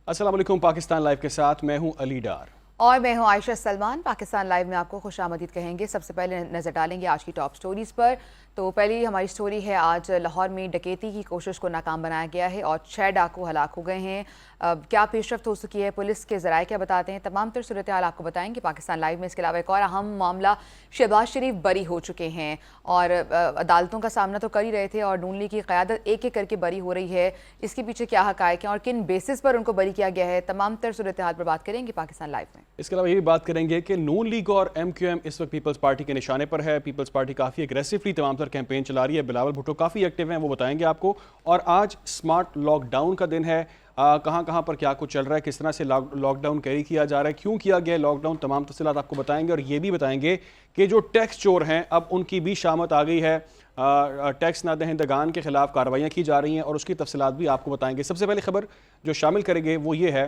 अस्सलाम वालेकुम। पाकिस्तान लाइव के साथ मैं हूं अली डार और मैं हूं आयशा सलमान। पाकिस्तान लाइव में आपको खुशामदीद कहेंगे। सबसे पहले नज़र डालेंगे आज की टॉप स्टोरीज़ पर। तो पहली हमारी स्टोरी है, आज लाहौर में डकैती की कोशिश को नाकाम बनाया गया है और 6 डाकू हलाक हो गए हैं। क्या पेशरफ्त हो चुकी है, पुलिस के ज़राए क्या बताते हैं, तमाम तर सूरत हाल आपको बताएंगे पाकिस्तान लाइव में। इसके अलावा एक और अहम मामला, शहबाज शरीफ बरी हो चुके हैं और अदालतों का सामना तो कर ही रहे थे और नून लीग की क़यादत एक एक करके बरी हो रही है। इसके पीछे क्या हक़ाइक़ हैं और किन बेसिस पर उनको बरी किया गया है, तमाम तर सूरत हाल पर बात करेंगे पाकिस्तान लाइव में। इसके अलावा ये भी बात करेंगे कि नून लीग और MQM इस वक्त पीपल्स पार्टी के निशाने पर है। पीपल्स पार्टी काफ़ी एग्रेसिवली तमाम तर कैंपेन चला रही है। बिलावल भुट्टो काफ़ी एक्टिव हैं, वो बताएंगे आपको। और आज स्मार्ट लॉकडाउन का दिन है। कहाँ कहाँ पर क्या कुछ चल रहा है, किस तरह से लॉकडाउन कैरी किया जा रहा है, क्यों किया गया लॉकडाउन, तमाम तफसीलात आपको बताएंगे। और ये भी बताएंगे कि जो टैक्स चोर हैं अब उनकी भी शामत आ गई है। टैक्स नादहिंदगान के खिलाफ कार्रवाइयाँ की जा रही हैं और उसकी तफसीलात भी आपको बताएंगे। सबसे पहली खबर जो शामिल करेंगे वो ये है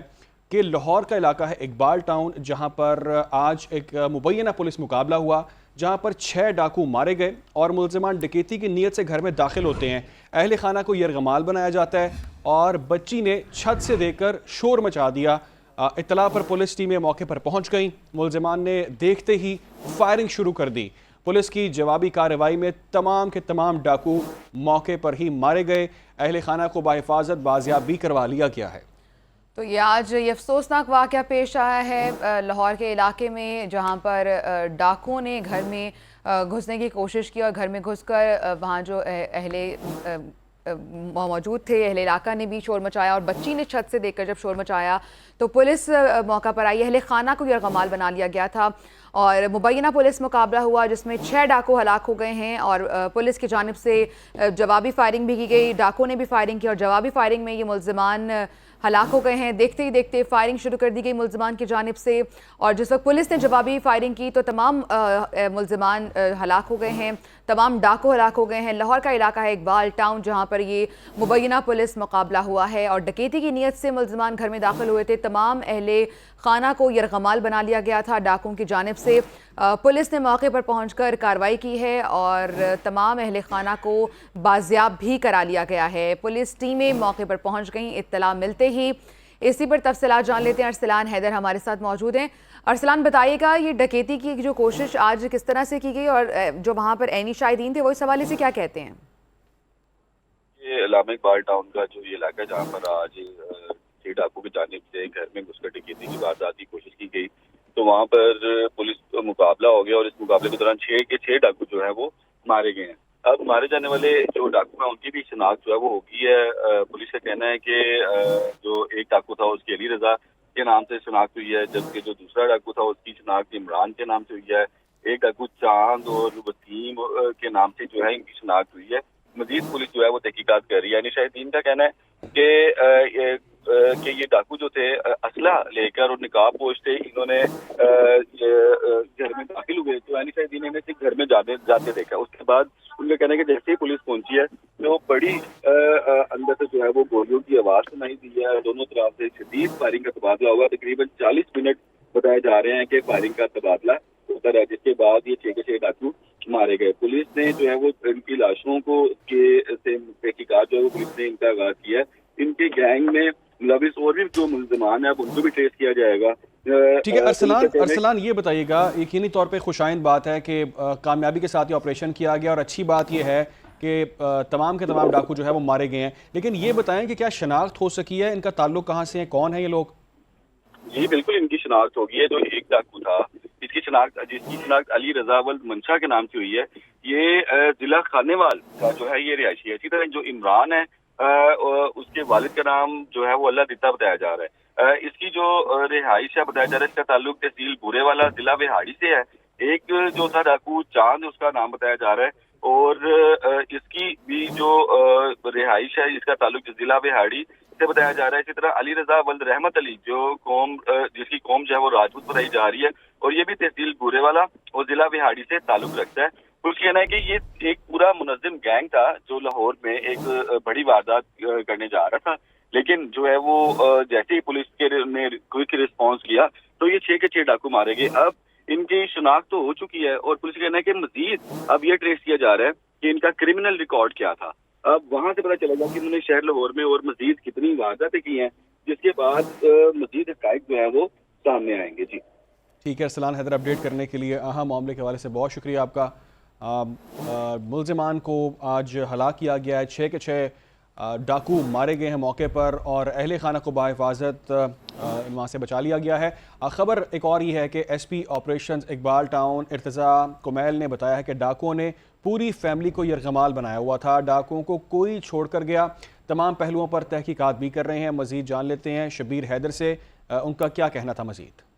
कि लाहौर का इलाका है इकबाल टाउन, जहां पर आज एक मुबैना पुलिस मुकाबला हुआ, जहां पर 6 डाकू मारे गए और मुलजिमान डकैती की नीयत से घर में दाखिल होते हैं। अहले खाना को यरगमाल बनाया जाता है और बच्ची ने छत से देकर शोर मचा दिया। इत्तला पर पुलिस टीमें मौके पर पहुंच गई। मुलजिमान ने देखते ही फायरिंग शुरू कर दी। पुलिस की जवाबी कार्रवाई में तमाम के तमाम डाकू मौके पर ही मारे गए। अहले खाना को बाहिफाजत बाजियाब भी करवा लिया गया है। तो ये आज ये अफसोसनाक वाक़या पेश आया है लाहौर के इलाके में, जहाँ पर डाकुओं ने घर में घुसने की कोशिश की और घर में घुसकर वहाँ जो अहले मौजूद थे, अहले इलाका ने भी शोर मचाया और बच्ची ने छत से देखकर जब शोर मचाया तो पुलिस मौका पर आई। अहले खाना को यरगमाल बना लिया गया था और मुबैना पुलिस मुकाबला हुआ जिसमें 6 डाकू हलाक हो गए हैं और पुलिस की जानिब से जवाबी फायरिंग भी की गई। डाकू ने भी फायरिंग की और जवाबी फायरिंग में ये मुलजिमान हलाक हो गए हैं। देखते ही देखते फायरिंग शुरू कर दी गई मुलजिमान की जानिब से और जिस वक्त पुलिस ने जवाबी फायरिंग की तो तमाम मुलजिमान हलाक हो गए हैं, तमाम डाकू हलाक हो गए हैं। लाहौर का इलाका है इकबाल टाउन, जहाँ पर ये मुबैना पुलिस मुकाबला हुआ है और डकैती की नीयत से मुलजिमान घर में दाखिल हुए थे। तमाम अहले खाना को यरगमाल बना लिया गया था डाकुओं की जानिब से। पुलिस ने मौके पर पहुंचकर कार्रवाई की है और तमाम अहले खाना को बाजियाब भी करा लिया गया है। पुलिस टीमें मौके पर पहुंच गईं इत्तला मिलते ही। इसी पर तफसीलात जान लेते हैं। अरसलान हैदर हमारे साथ मौजूद हैं। अरसलान, बताइएगा ये डकैती की जो कोशिश आज किस तरह से की गई और जो वहाँ पर ऐनी शाहिदीन थे वो इस हवाले से क्या कहते हैं? ये इलामा इकबाल टाउन का जो ये इलाका है जहाँ पर आज 6 डाकू की जानिब से घर में घुसकर डकैती की वारदात की कोशिश की गई, तो वहाँ पर पुलिस का मुकाबला हो गया और इस मुकाबले के दौरान 6 के 6 डाकू जो है वो मारे गए हैं। अब मारे जाने वाले जो डाकू हैं उनकी भी शिनाख्त जो है वो होगी है। पुलिस का कहना है कि जो एक डाकू था उसकी अली रजा के नाम से शिनाख्त हुई है, जबकि जो दूसरा डाकू था उसकी शिनाख्त इमरान के नाम से हुई है। एक डाकू चांद और वसीम के नाम से जो है इनकी शिनाख्त हुई है। मजीद पुलिस जो है वो तहकीकात कर रही है। यानी शाहिदीन का कहना है कि ये डाकू जो थे असला लेकर और निकाब पोश थे, इन्होंने घर में दाखिल हुए तो यानी शाहिदीन ने सिर्फ घर में जाते देखा। उसके बाद उनका कहना है कि जैसे ही पुलिस पहुंची है तो बड़ी अंदर से जो है वो गोलियों की आवाज सुनाई दी है। दोनों तरफ से शदीद फायरिंग का तबादला हुआ। तकरीबन 40 मिनट बताए जा रहे हैं कि फायरिंग का तबादला होता रहा, जिसके बाद ये 6 के 6 डाकू मारे गए। पुलिस ने जो है वो इनकी लाशों को के से तहकीकात जो है वो पुलिस ने इनका आगाज किया। इनके गैंग में मुलविस और भी जो मुलजिमान है उनको भी ट्रेस किया जाएगा। ठीक है अरसलान, ये बताइएगा, यकीनी तौर पे खुशाइंद बात है कि कामयाबी के साथ ये ऑपरेशन किया गया और अच्छी बात ये है कि तमाम के तमाम डाकू जो है वो मारे गए हैं, लेकिन ये बताएं कि क्या शनाख्त हो सकी है, इनका ताल्लुक कहाँ से है, कौन है ये लोग? जी बिल्कुल, इनकी शनाख्त होगी है। जो एक डाकू था जिसकी शनाख्त अली रजावल मंशा के नाम से हुई है, ये जिला खानेवाल का जो है ये रिहायशी है। इसी तरह जो इमरान है उसके वालिद का नाम जो है वो अल्लाह दिता बताया जा रहा है। इसकी जो रिहाइश है बताया जा रहा है, इसका ताल्लुक तहसील बुरेवाला जिला विहाड़ी से है। एक जो था डाकू चांद, उसका नाम बताया जा रहा है और इसकी भी जो रिहाइश है इसका ताल्लुक जिला विहाड़ी से बताया जा रहा है। इसी तरह अली रजा वल्द रहमत अली जो कौम जिसकी कौम जो है वो राजपूत बताई जा रही है और ये भी तहसील बुरेवाला और जिला विहाड़ी से ताल्लुक रखता है। कुछ कहना है कि ये एक पूरा मुनज़्ज़म गैंग था जो लाहौर में एक बड़ी वारदात करने जा रहा था, लेकिन जो है वो जैसे ही पुलिस ने क्विक रिस्पॉन्स किया तो ये 6 के 6 डाकू मारे गए। अब इनकी शिनाख्त तो हो चुकी है और पुलिस कहना है कि मजीद अब ये ट्रेस किया जा रहा है कि इनका क्रिमिनल रिकॉर्ड क्या था। अब वहां से पता चलेगा कि उन्होंने शहर लाहौर में और मजीद कितनी वारदातें की हैं जिसके बाद मजीद हकाइक जो है वो सामने आएंगे। जी ठीक है अरसलान हैदर, अपडेट करने के लिए अहम मामले के हवाले से बहुत शुक्रिया आपका। मुलजिमान को आज हलाक किया गया है, 6 के 6 डाकू मारे गए हैं मौके पर और अहले खाना को बाहिफाजत वहाँ से बचा लिया गया है। खबर एक और ही है कि SP operations Iqbal town Irtaza Kumail ने बताया है कि डाकुओं ने पूरी फैमिली को यरगमाल बनाया हुआ था, डाकुओं को कोई छोड़ कर गया। तमाम पहलुओं पर तहकीकात भी कर रहे हैं। मज़ीद जान लेते हैं शबीर हैदर से, उनका क्या कहना था मज़ीद।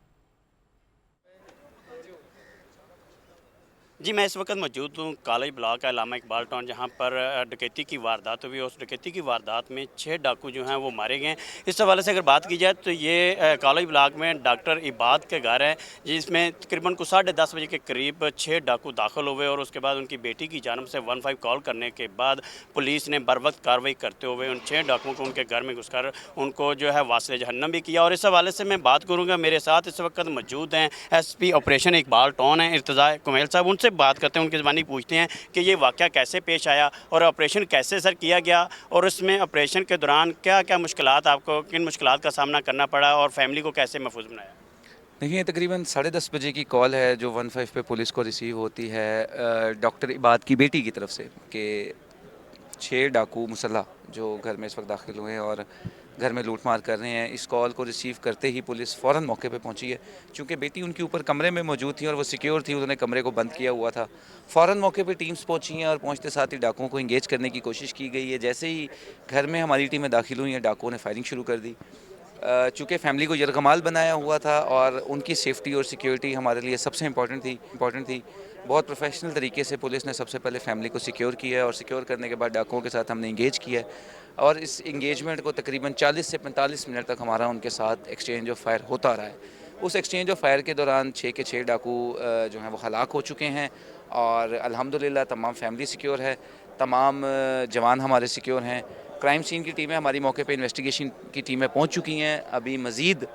जी मैं इस वक्त मौजूद हूँ कॉलेज ब्लॉक का इलामा इकबाल टाउन, जहाँ पर डकैती की वारदात हुई। उस डकैती की वारदात में 6 डाकू जो हैं वो मारे गए हैं। इस हवाले से अगर बात की जाए तो ये कॉलेज ब्लॉक में डॉक्टर इबाद के घर है, जिसमें तकरीबन को 10:30 बजे के करीब 6 डाकू दाखिल हुए और उसके बाद उनकी बेटी की जानब से 15 कॉल करने के बाद पुलिस ने बर वक्त कार्रवाई करते हुए उन 6 डाकुओं को उनके घर में घुसकर उनको जो है वासिल जहन्नम भी किया। और इस हवाले से मैं बात करूँगा, मेरे साथ इस वक्त मौजूद हैं SP ऑपरेशन इकबाल टाउन है इर्तज़ा कुमैल साहब। उनसे बात करते हैं, उनकी ज़बानी पूछते हैं कि ये वाक़या कैसे पेश आया और ऑपरेशन कैसे सर किया गया और उसमें ऑपरेशन के दौरान क्या क्या मुश्किलात आपको, किन मुश्किलात का सामना करना पड़ा और फैमिली को कैसे महफूज बनाया। देखिए तकरीबन 10:30 बजे की कॉल है जो 15 पे पुलिस को रिसीव होती है डॉक्टर इबाद की बेटी की तरफ से कि 6 डाकू मुसल्ला जो घर में इस वक्त दाखिल हुए हैं और घर में लूटमार कर रहे हैं। इस कॉल को रिसीव करते ही पुलिस फ़ौरन मौके पे पहुंची है। चूँकि बेटी उनके ऊपर कमरे में मौजूद थी और वो सिक्योर थी, उन्होंने कमरे को बंद किया हुआ था। फ़ौरन मौके पे टीम्स पहुंची हैं और पहुंचते साथ ही डाकुओं को इंगेज करने की कोशिश की गई है। जैसे ही घर में हमारी टीमें दाखिल हुई हैं, डाकुओं ने फायरिंग शुरू कर दी। चूँकि फैमिली को यरगमाल बनाया हुआ था और उनकी सेफ्टी और सिक्योरिटी हमारे लिए सबसे इम्पॉर्टेंट थी। बहुत प्रोफेशनल तरीके से पुलिस ने सबसे पहले फैमिली को सिक्योर किया है और सिक्योर करने के बाद डाकुओं के साथ हमने इंगेज किया है और इस इंगेजमेंट को तकरीबन 40 से 45 मिनट तक हमारा उनके साथ एक्सचेंज ऑफ फायर होता रहा है। उस एक्सचेंज ऑफ फायर के दौरान 6 के 6 डाकू जो हैं वो हलाक हो चुके हैं और अल्हम्दुलिल्लाह तमाम फैमिली सिक्योर है, तमाम जवान हमारे सिक्योर हैं। क्राइम सीन की टीमें हमारी मौके पे इन्वेस्टिगेशन की टीमें पहुंच चुकी हैं। अभी मज़ीद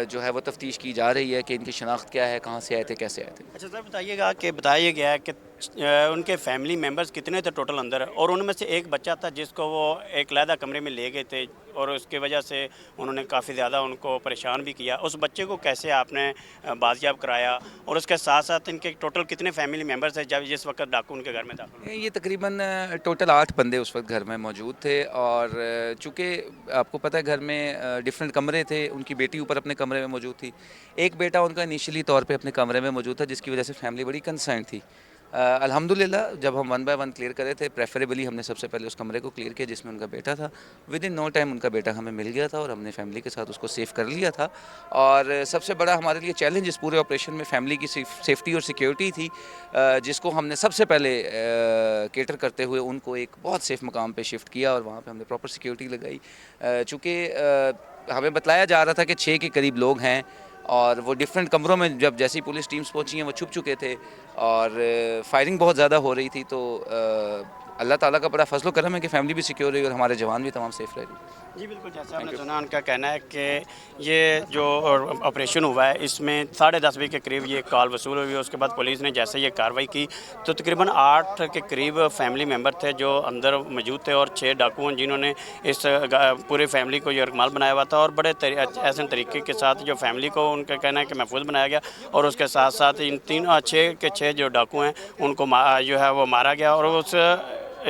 जो है वो तफ्तीश की जा रही है कि इनकी शनाख्त क्या है, कहाँ से आए थे, कैसे आए थे। अच्छा सर बताइएगा कि बताया गया है कि उनके फैमिली मेम्बर्स कितने थे टोटल अंदर, और उनमें से एक बच्चा था जिसको वो एक अलहदा कमरे में ले गए थे और उसकी वजह से उन्होंने काफ़ी ज़्यादा उनको परेशान भी किया। उस बच्चे को कैसे आपने बाजियाब कराया और उसके साथ साथ इनके टोटल कितने फैमिली मेम्बर्स थे जब जिस वक्त डाकू उनके घर में दाखिल हुए? ये तकरीबन टोटल 8 बंदे उस वक्त घर में मौजूद थे और चूँकि आपको पता है घर में डिफरेंट कमरे थे, उनकी बेटी ऊपर अपने कमरे में मौजूद थी। एक बेटा उनका इनिशियली तौर पे अपने कमरे में मौजूद था जिसकी वजह से फैमिली बड़ी कंसर्न थी। अल्हम्दुलिल्लाह जब हम 1 बाय 1 क्लियर करे थे, प्रेफरेबली हमने सबसे पहले उस कमरे को क्लियर किया जिसमें उनका बेटा था। विद इन नो टाइम उनका बेटा हमें मिल गया था और हमने फैमिली के साथ उसको सेफ कर लिया था। और सबसे बड़ा हमारे लिए चैलेंज इस पूरे ऑपरेशन में फैमिली की सेफ्टी और सिक्योरिटी थी, जिसको हमने सबसे पहले केटर करते हुए उनको एक बहुत सेफ मकाम पे शिफ्ट किया और वहाँ पे हमने प्रॉपर सिक्योरिटी लगाई। चूँकि हमें बतलाया जा रहा था कि 6 के करीब लोग हैं और वो डिफरेंट कमरों में जब जैसी पुलिस टीम्स पहुंची हैं वो छुप चुके थे और फायरिंग बहुत ज़्यादा हो रही थी। तो अल्लाह ताला का बड़ा फजल करम है कि फैमिली भी सिक्योर रही और हमारे जवान भी तमाम सेफ रहे। जी बिल्कुल, जैसा आपने सुना उनका कहना है कि ये जो ऑपरेशन हुआ है इसमें 10:30 बजे के करीब ये कॉल वसूल हुई। उसके बाद पुलिस ने जैसे ये कार्रवाई की तो तकरीबन 8 के करीब फैमिली मेम्बर थे जो अंदर मौजूद थे और 6 डाकू हैं जिन्होंने इस पूरे फैमिली को यरगमाल बनाया हुआ था और बड़े ऐसे तरीके के साथ जो फैमिली को उनका कहना है कि महफूज बनाया गया और उसके साथ साथ इन 6 के 6 जो डाकू हैं उनको जो है वो मारा गया। और उस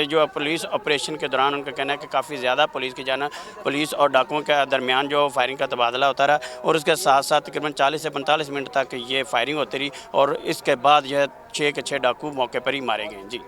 जो पुलिस ऑपरेशन के दौरान उनका कहना है कि काफ़ी ज़्यादा पुलिस और डाकुओं के दरमियान जो फायरिंग का तबादला होता रहा और उसके साथ साथ तकरीबन 40 से 45 मिनट तक ये फायरिंग होती रही और इसके बाद जो है 6 के 6 डाकू मौके पर ही मारे गए। जी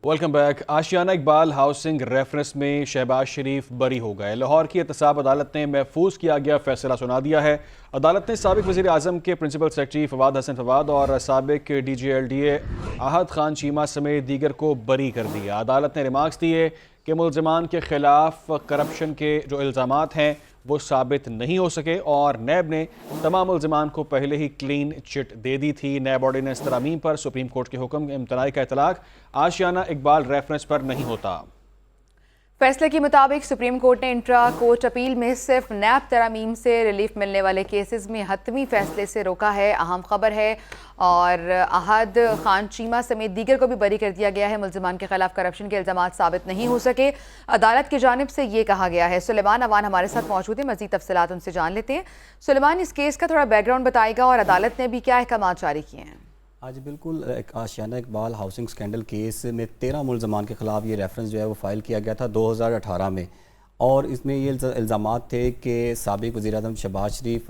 वेलकम बैक। आशियाना इकबाल हाउसिंग रेफरेंस में शहबाज शरीफ बरी हो गए। लाहौर की एहतसाब अदालत ने महफूज किया गया फैसला सुना दिया है। अदालत ने साबिक वज़ीर आज़म के प्रिंसिपल सेक्रेटरी फवाद हसन फवाद और साबिक DGLDA आहद खान चीमा समेत दीगर को बरी कर दिया। अदालत ने रिमार्क्स दिए कि मुल्ज़िमान के खिलाफ करप्शन के जो इल्ज़ामात हैं वो साबित नहीं हो सके और नैब ने तमाम मुल्ज़िमान को पहले ही क्लीन चिट दे दी थी। नैब ऑर्डिनेंस तरमीम पर सुप्रीम कोर्ट के हुक्म इम्तनाई का इतलाक आशियाना इकबाल रेफरेंस पर नहीं होता। फैसले के मुताबिक सुप्रीम कोर्ट ने इंट्रा कोर्ट अपील में सिर्फ नैब तरामीम से रिलीफ मिलने वाले केसेस में हतमी फैसले से रोका है। अहम खबर है। और अहद खान चीमा समेत दीगर को भी बरी कर दिया गया है। मुल्ज़िमान के खिलाफ करप्शन के इल्ज़ामात साबित नहीं हो सके, अदालत की जानिब से ये कहा गया है। सुलेमान अवान हमारे साथ मौजूद है, मज़ीद तफसीलात उनसे जान लेते हैं। सुलेमान, इस केस का थोड़ा बैकग्राउंड बताएगा और अदालत ने भी क्या अहकाम जारी किए हैं? आज बिल्कुल एक आशियाना इकबाल हाउसिंग स्कैंडल केस में 13 मुल्ज़मान के ख़िलाफ़ ये रेफरेंस जो है वो फ़ाइल किया गया था 2018 में। और इसमें ये इल्ज़ामात थे कि साबिक़ वज़ीर-ए-आज़म शहबाज शरीफ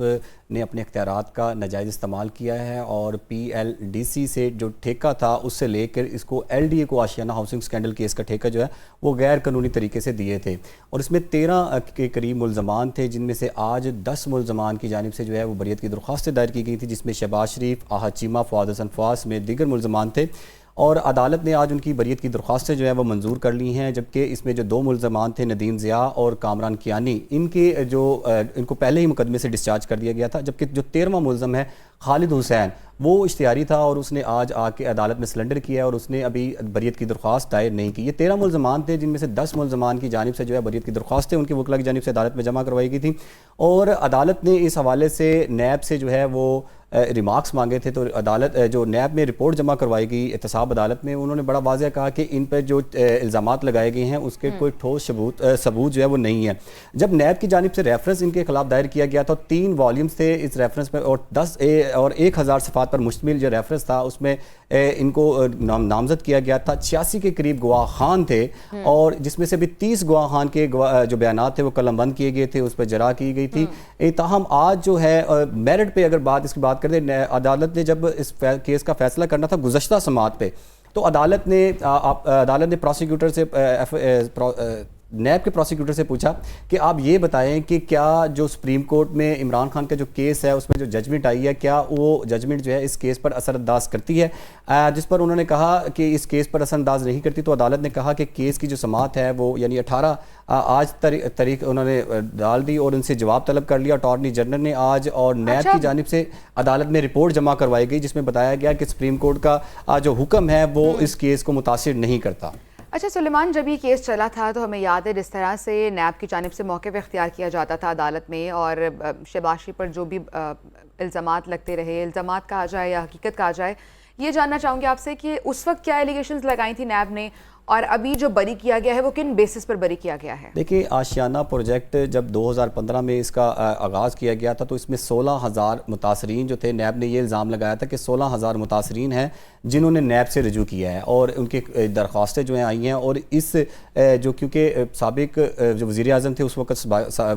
ने अपने इख्तियारात का नाजायज़ इस्तेमाल किया है और PLDC से जो ठेका था उससे लेकर इसको LDA को आशियाना हाउसिंग स्कैंडल केस का ठेका जो है वो गैर कानूनी तरीके से दिए थे। और इसमें 13 के करीब मुल्ज़मान थे, जिनमें से आज 10 मुल्ज़मान की जानिब से जो है वो बरियत की दरख्वास्तें दायर की गई थी, जिसमें शहबाज शरीफ, आहद चीमा, फवाद हसन फवास में दीगर मुल्ज़मान थे। और अदालत ने आज उनकी बरियत की दरख्वास्तें जो है वो मंजूर कर ली हैं, जबकि इसमें जो 2 मुल्ज़मान थे नदीम ज़िया और कामरान कियानी, इनको पहले ही मुकदमे से डिस्चार्ज कर दिया गया था। जबकि जो 13वां मुल्ज़म है खालिद हुसैन, वो इश्तियारी था और उसने आज आके अदालत में सरेंडर किया और उसने अभी बरियत की दरख्वास्त दायर नहीं की। ये 13 मुल्ज़मान थे, जिनमें से 10 मुल्ज़मान की जानिब से जो है बरियत की दरख्वास्तें उनकी वकला की जानिब से अदालत में जमा करवाई गई थी। और अदालत ने इस हवाले से नैब से जो है वो रिमार्क्स मांगे थे। तो अदालत जो नैब में रिपोर्ट जमा करवाई गई एहतसाब अदालत में, उन्होंने बड़ा वाज़ह कहा कि इन पर जो इल्ज़ामात लगाए गए हैं उसके कोई ठोस सबूत जो है वो नहीं है। जब नैब की जानिब से रेफरेंस इनके खिलाफ दायर किया गया था, 3 वॉल्यूम्स थे इस रेफरेंस में और 1000 सफ़ात पर मुश्तमिल जो रेफरेंस था उसमें इनको नामजद किया गया था। 86 के करीब गवाह खान थे और जिसमें से भी 30 गवाह खान के जो बयानात थे वो कलमबंद किए गए थे, उस पर जरा की गई थी। ताहम आज जो है मेरिट पे अगर इसकी बात करें, अदालत ने जब इस केस का फैसला करना था गुज़श्ता समाअत पे, तो अदालत ने प्रोसिक्यूटर से नैब के प्रोसिक्यूटर से पूछा कि आप ये बताएं कि क्या जो सुप्रीम कोर्ट में इमरान खान का जो केस है उसमें जो जजमेंट आई है, क्या वो जजमेंट जो है इस केस पर असरअंदाज करती है? जिस पर उन्होंने कहा कि इस केस पर असरअंदाज नहीं करती। तो अदालत ने कहा कि केस की जो समाअत है वो यानी 18 आज तारीख उन्होंने डाल दी और उनसे जवाब तलब कर लिया अटॉर्नी जनरल ने आज। और नैब की जानिब से अदालत में रिपोर्ट जमा करवाई गई जिसमें बताया गया कि सुप्रीम कोर्ट का जो हुक्म है वो इस केस को मुतासिर नहीं करता। अच्छा सुलेमान, जब ये केस चला था तो हमें याद है जिस तरह से नैब की जानिब से मौके पे इख्तियार किया जाता था अदालत में, और शहबाज शरीफ पर जो भी इल्ज़ामात लगते रहे, इल्ज़ामात कहा जाए या हकीकत कहा जाए, ये जानना चाहूँगी आपसे कि उस वक्त क्या एलिगेशंस लगाई थी नैब ने और अभी जो बरी किया गया है वो किन बेसिस पर बरी किया गया है? देखिए, आशियाना प्रोजेक्ट जब 2015 में इसका आगाज़ किया गया था तो इसमें 16,000 मुतासरीन जो थे, नैब ने ये इल्ज़ाम लगाया था कि 16,000 मुतासरीन हैं जिन्होंने नैब से रजू किया है और उनकी दरख्वास्तें जो हैं आई हैं। और इस जो क्योंकि साबिक जो वज़ीर आज़म थे उस वक्त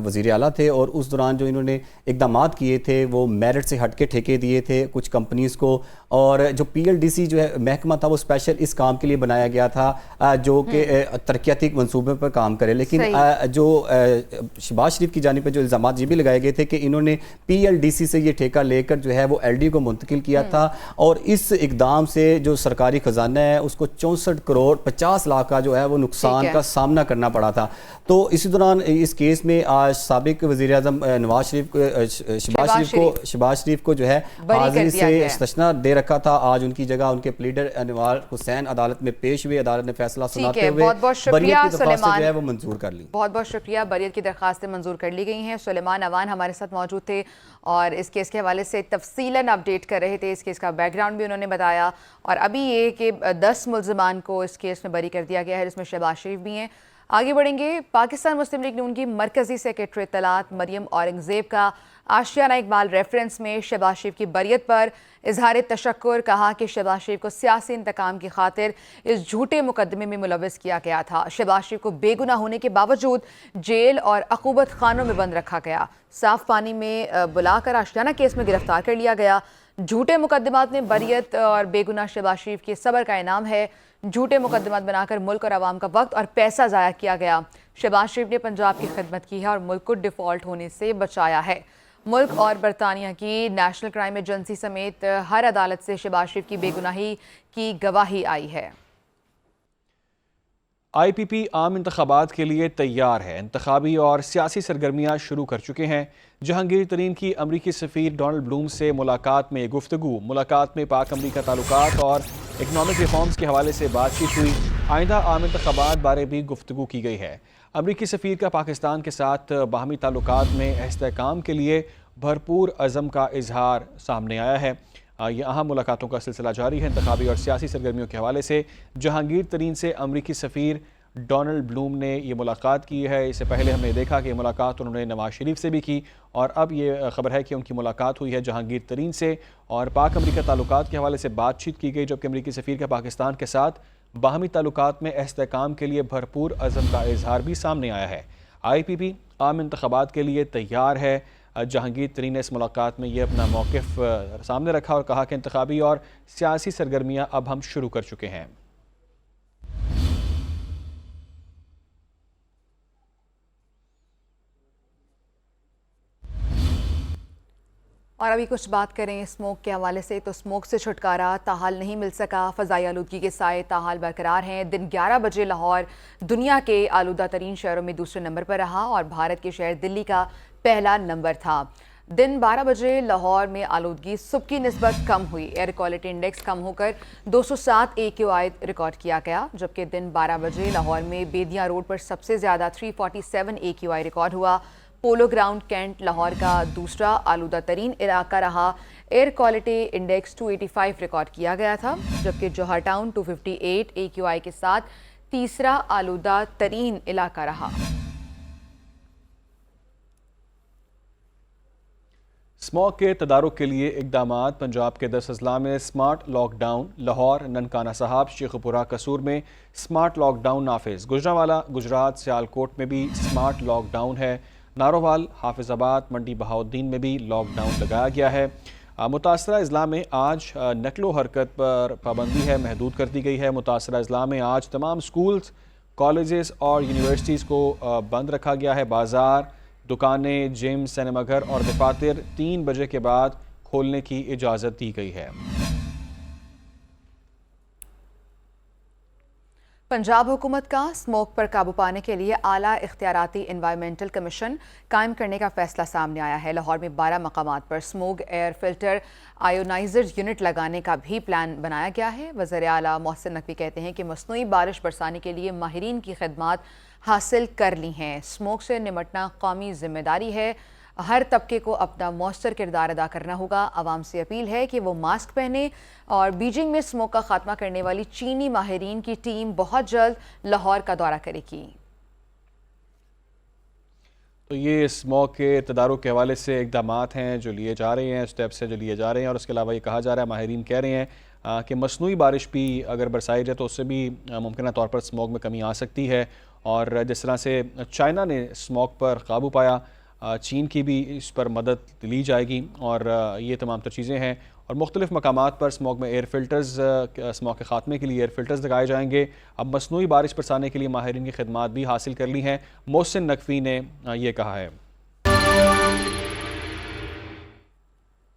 वज़ीर आला थे और उस दौरान जो इन्होंने इक़दाम किए थे वो मेरिट से हट के ठेके दिए थे कुछ कंपनीज़ को। और जो PLDC जो है महकमा था वो स्पेशल इस काम के लिए बनाया गया था जो कि तरक्याती मनसूबे पर काम करे। लेकिन जो शहबाज शरीफ की जानिब पर जो इल्ज़ामात ये भी लगाए गए थे कि इन्होंने PLDC से ये ठेका लेकर जो है वो LD को मुंतकिल किया था और इस इकदाम से जो सरकारी खजाना है उसको 64 करोड़ 50 लाख का जो है वो नुकसान का सामना करना पड़ा था। तो इसी दौरान इस केस में आज साबिक वज़ीर आज़म नवाज शरीफ शहबाज शरीफ को जो है हाजिरी से इस्तिस्ना दे रखा था। आज उनकी जगह उनके प्लीडर अनवार हुसैन अदालत में पेश हुए। अदालत ने फैसला सुनाते हुए बरियत की दरख्वास्त जो है वो मंजूर कर ली। बहुत बहुत शुक्रिया, बरियत की दरख्वास्तें मंजूर कर ली गई हैं। सुलेमान अवान हमारे साथ मौजूद थे और इस केस के हवाले से तफसीलन अपडेट कर रहे थे। इस केस का बैकग्राउंड भी उन्होंने बताया और अभी ये कि 10 मुल्ज़िमान को इस केस में बरी कर दिया गया है जिसमें शहबाज शरीफ भी हैं। आगे बढ़ेंगे। पाकिस्तान मुस्लिम लीग नून की मरकज़ी सेक्रेटरी इत्तलात मरियम औरंगज़ेब का आशियाना इकबाल रेफरेंस में शहबाज शरीफ की बरियत पर इजहार तशक्कुर, कहा कि शहबाज शरीफ को सियासी इंतकाम की खातिर इस झूठे मुकदमे में मुलव्वस किया गया था। शहबाज शरीफ को बेगुनाह होने के बावजूद जेल और अक़ूबत खानों में बंद रखा गया, साफ पानी में बुलाकर आशियाना केस में गिरफ्तार कर लिया गया। झूठे मुकदमात में बरियत और बेगुनाह शहबाज शरीफ के सब्र का इनाम है। झूठे मुकदमात बनाकर मुल्क और आवाम का वक्त और पैसा ज़ाया किया गया। शहबाज शरीफ ने पंजाब की खिदमत की है और मुल्क को डिफ़ॉल्ट होने से बचाया है। मुल्क और बरतानिया की नेशनल क्राइम एजेंसी समेत हर अदालत से शहबाज शरीफ की बेगुनाही की गवाही आई है। IPP आम इंतखाबात के लिए तैयार है। इंतखाबी और सियासी सरगर्मियाँ शुरू कर चुके हैं। जहांगीर तरीन की अमरीकी सफ़ीर डोनाल्ड ब्लूम से मुलाकात में मुलाकात में पाक अमरीका ताल्लुकात और इकनॉमिक रिफॉर्म्स के हवाले से बातचीत हुई। आइंदा आम इंतखाबात बारे भी गुफ्तगू की गई है। अमरीकी सफ़ीर का पाकिस्तान के साथ बाहमी ताल्लुकात में इस्तेहकाम के लिए भरपूर अज़म का इजहार सामने आया है। ये अहम मुलाकातों का सिलसिला जारी है। इंतखाबी और सियासी सरगर्मियों के हवाले से जहांगीर तरीन से अमरीकी सफ़ीर डोनाल्ड ब्लूम ने ये मुलाकात की है। इससे पहले हमने देखा कि मुलाकात उन्होंने नवाज शरीफ से भी की और अब ये खबर है कि उनकी मुलाकात हुई है जहांगीर तरीन से और पाक अमरीका ताल्लुकात के हवाले से बातचीत की गई, जबकि अमरीकी सफ़ीर का पाकिस्तान के साथ बाहमी ताल्लुकात में इस्तेहकाम के लिए भरपूर अज़म का इजहार भी सामने आया है। IPP आम इंतखाबात के लिए तैयार है। जहांगीर तरीन ने इस मुलाकात में ये अपना मौक़िफ़ सामने रखा और कहा कि इंतखाबी और सियासी सरगर्मियाँ अब हम शुरू कर चुके हैं। और अभी कुछ बात करें स्मोक के हवाले से, तो स्मोक से छुटकारा ताहाल नहीं मिल सका। फ़ज़ाई आलूदगी के साए ताहाल बरकरार हैं। दिन 11 बजे लाहौर दुनिया के आलूदा तरीन शहरों में दूसरे नंबर पर रहा और भारत के शहर दिल्ली का पहला नंबर था। दिन 12 बजे लाहौर में आलूदगी सुबह की निस्बत कम हुई। एयर क्वालिटी इंडेक्स कम होकर 207 AQI रिकॉर्ड किया गया, जबकि दिन 12 बजे लाहौर में बेदिया रोड पर सबसे ज़्यादा 347 AQI रिकॉर्ड हुआ। पोलो ग्राउंड कैंट लाहौर का दूसरा आलूदा तरीन इलाका रहा। एयर क्वालिटी इंडेक्स 285 रिकॉर्ड किया गया था, जबकि जौहर टाउन 258 AQI के साथ तीसरा आलूदा तरीन इलाका रहा। स्मॉग के तदारुक के लिए इक़दामात। पंजाब के 10 अजला में स्मार्ट लॉकडाउन। लाहौर, ननकाना साहब, शेखपुरा, कसूर में स्मार्ट लॉकडाउन नाफिज। गुजरांवाला, गुजरात, सियालकोट में भी स्मार्ट लॉकडाउन है। नारोवाल, हाफिजाबाद, मंडी बहाउद्दीन में भी लॉकडाउन लगाया गया है। मुतासरा अजला में आज नकलो हरकत पर पाबंदी है, महदूद कर दी गई है। मुतासरा अजला में आज तमाम स्कूल्स, कॉलेजेस और यूनिवर्सिटीज़ को बंद रखा गया है। बाज़ार, दुकानें, जिम, सिनेमाघर और दफातर 3 बजे के बाद खोलने की इजाज़त दी गई है। पंजाब हुकूमत का स्मोक पर काबू पाने के लिए आला इख्तियाराती एनवायरमेंटल कमीशन कायम करने का फैसला सामने आया है। लाहौर में 12 मकामात पर smoke air filter ionizer unit लगाने का भी प्लान बनाया गया है। वज़ीर आला मोहसिन नकवी कहते हैं कि मसनूई बारिश बरसाने के लिए माहिरीन की खिदमात हासिल कर ली हैं। स्मोक से निमटना कौमी जिम्मेदारी है। हर तबके को अपना मौसर किरदार अदा करना होगा। आवाम से अपील है कि वो मास्क पहने। और बीजिंग में स्मोक का खात्मा करने वाली चीनी माहिरीन की टीम बहुत जल्द लाहौर का दौरा करेगी। तो ये स्मोक के तदारुक के हवाले से इक़दामात हैं जो लिए जा रहे हैं, स्टेप्स हैं जो लिए जा रहे हैं। और उसके अलावा ये कहा जा रहा है, माहिरीन कह रहे हैं कि मसनूई बारिश भी अगर बरसाई जाए तो उससे भी मुमकिन तौर पर स्मोक में कमी आ सकती है। और जिस तरह से चाइना ने स्मोक पर काबू पाया, चीन की भी इस पर मदद ली जाएगी। और ये तमाम तर चीज़ें हैं। और मुख्तलिफ मकामात पर स्मोक में एयर फिल्टर्स, स्मोक के ख़ात्मे के लिए एयर फिल्टर्स लगाए जाएंगे। अब मसनूई बारिश बरसाने के लिए माहिरीन की खिदमात भी हासिल कर ली हैं। मोहसिन नकवी ने ये कहा है।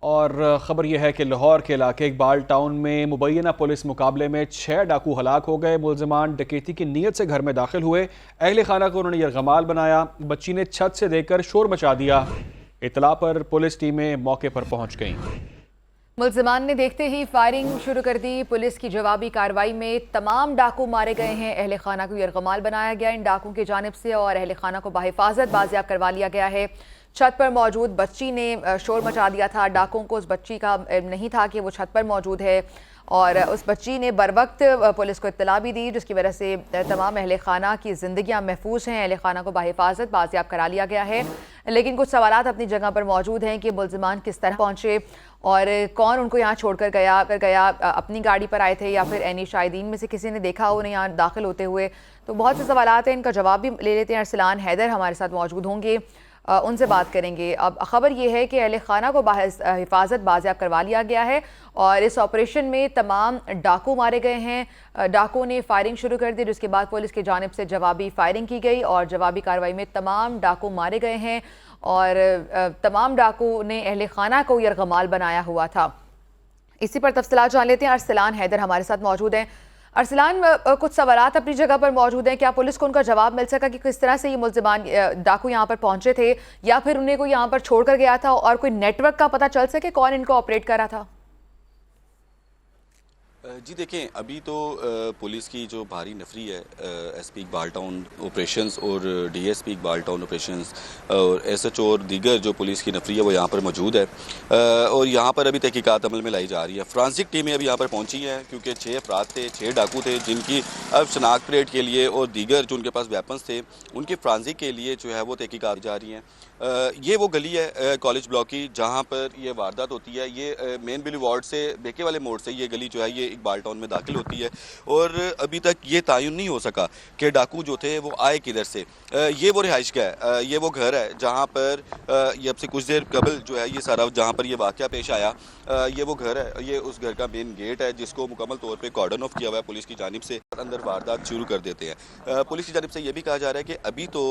और ख़बर यह है कि लाहौर के इलाके इकबाल टाउन में मुबैना पुलिस मुकाबले में 6 डाकू हलाक हो गए। मुलजमान डकैती की नीयत से घर में दाखिल हुए। अहले खाना को उन्होंने यरगमाल बनाया। बच्ची ने छत से देकर शोर मचा दिया। इतला पर पुलिस टीमें मौके पर पहुंच गईं। मुलजमान ने देखते ही फायरिंग शुरू कर दी। पुलिस की जवाबी कार्रवाई में तमाम डाकू मारे गए हैं। अहले खाना को यरगमाल बनाया गया इन डाकू की जानिब से और अहले खाना को बाहिफाजत बाजियाब करवा लिया गया है। छत पर मौजूद बच्ची ने शोर मचा दिया था। डाकुओं को उस बच्ची का नहीं था कि वो छत पर मौजूद है और उस बच्ची ने बर वक्त पुलिस को इत्तला भी दी, जिसकी वजह से तमाम अहले खाना की ज़िंदगियाँ महफूज हैं। अहले खाना को बाहिफाजत बाजियाब करा लिया गया है। लेकिन कुछ सवालात अपनी जगह पर मौजूद हैं कि मुलजमान किस तरह पहुँचे और कौन उनको यहाँ छोड़कर गया। अगर गया अपनी गाड़ी पर आए थे या फिर एनी शाहिदीन में से किसी ने देखा उन्हें यहाँ दाखिल होते हुए, तो बहुत से सवालात हैं। इनका जवाब भी ले लेते हैं। अरसलान हैदर हमारे साथ मौजूद होंगे, उनसे बात करेंगे। अब खबर यह है कि अहले खाना को हिफाजत बाजियाब करवा लिया गया है और इस ऑपरेशन में तमाम डाकू मारे गए हैं। डाकू ने फायरिंग शुरू कर दी, जिसके बाद पुलिस की जानिब से जवाबी फायरिंग की गई और जवाबी कार्रवाई में तमाम डाकू मारे गए हैं और तमाम डाकू ने अहले खाना को यरगमाल बनाया हुआ था। इसी पर तफसीलात जान लेते हैं। अरसलान हैदर हमारे साथ मौजूद हैं। अरसलान, कुछ सवालात अपनी जगह पर मौजूद हैं। क्या पुलिस को उनका जवाब मिल सका कि किस तरह से ये मुलजिमान डाकू यहाँ पर पहुंचे थे या फिर उन्हें कोई यहाँ पर छोड़कर गया था और कोई नेटवर्क का पता चल सके कौन इनको ऑपरेट कर रहा था? जी देखें, अभी तो पुलिस की जो भारी नफरी है एसपी इकबाल टाउन ऑपरेशंस और डीएसपी इकबाल टाउन ऑपरेशंस और एसएचओ और दीगर जो पुलिस की नफरी है वो यहाँ पर मौजूद है और यहाँ पर अभी तहकीकात अमल में लाई जा रही है। फ्रांसिक टीमें अभी यहाँ पर पहुँची हैं क्योंकि 6 अफराद थे, 6 डाकू थे जिनकी अब शनाख्त परेड के लिए और दीगर जो उनके पास वेपन्स थे उनकी फ्रांसिक के लिए जो है वो तहकीकात जा रही हैं। ये वो गली है कॉलेज ब्लॉक की जहाँ पर ये वारदात होती है। ये मेन बिली वार्ड से बेके वाले मोड़ से ये गली जो है ये इकबाल टाउन में दाखिल होती है और अभी तक ये तयन नहीं हो सका कि डाकू जो थे वो आए किधर से। ये वो रिहाइश का है, ये वो घर है जहाँ पर ये अब से कुछ देर कबल जो है ये सारा जहाँ पर ये वाक़या पेश आया ये वो घर है, ये उस घर का मेन गेट है जिसको मुकम्मल तौर पर कॉर्डन ऑफ किया हुआ है पुलिस की जानिब से। अंदर वारदात शुरू कर देते हैं। पुलिस की जानिब से ये भी कहा जा रहा है कि अभी तो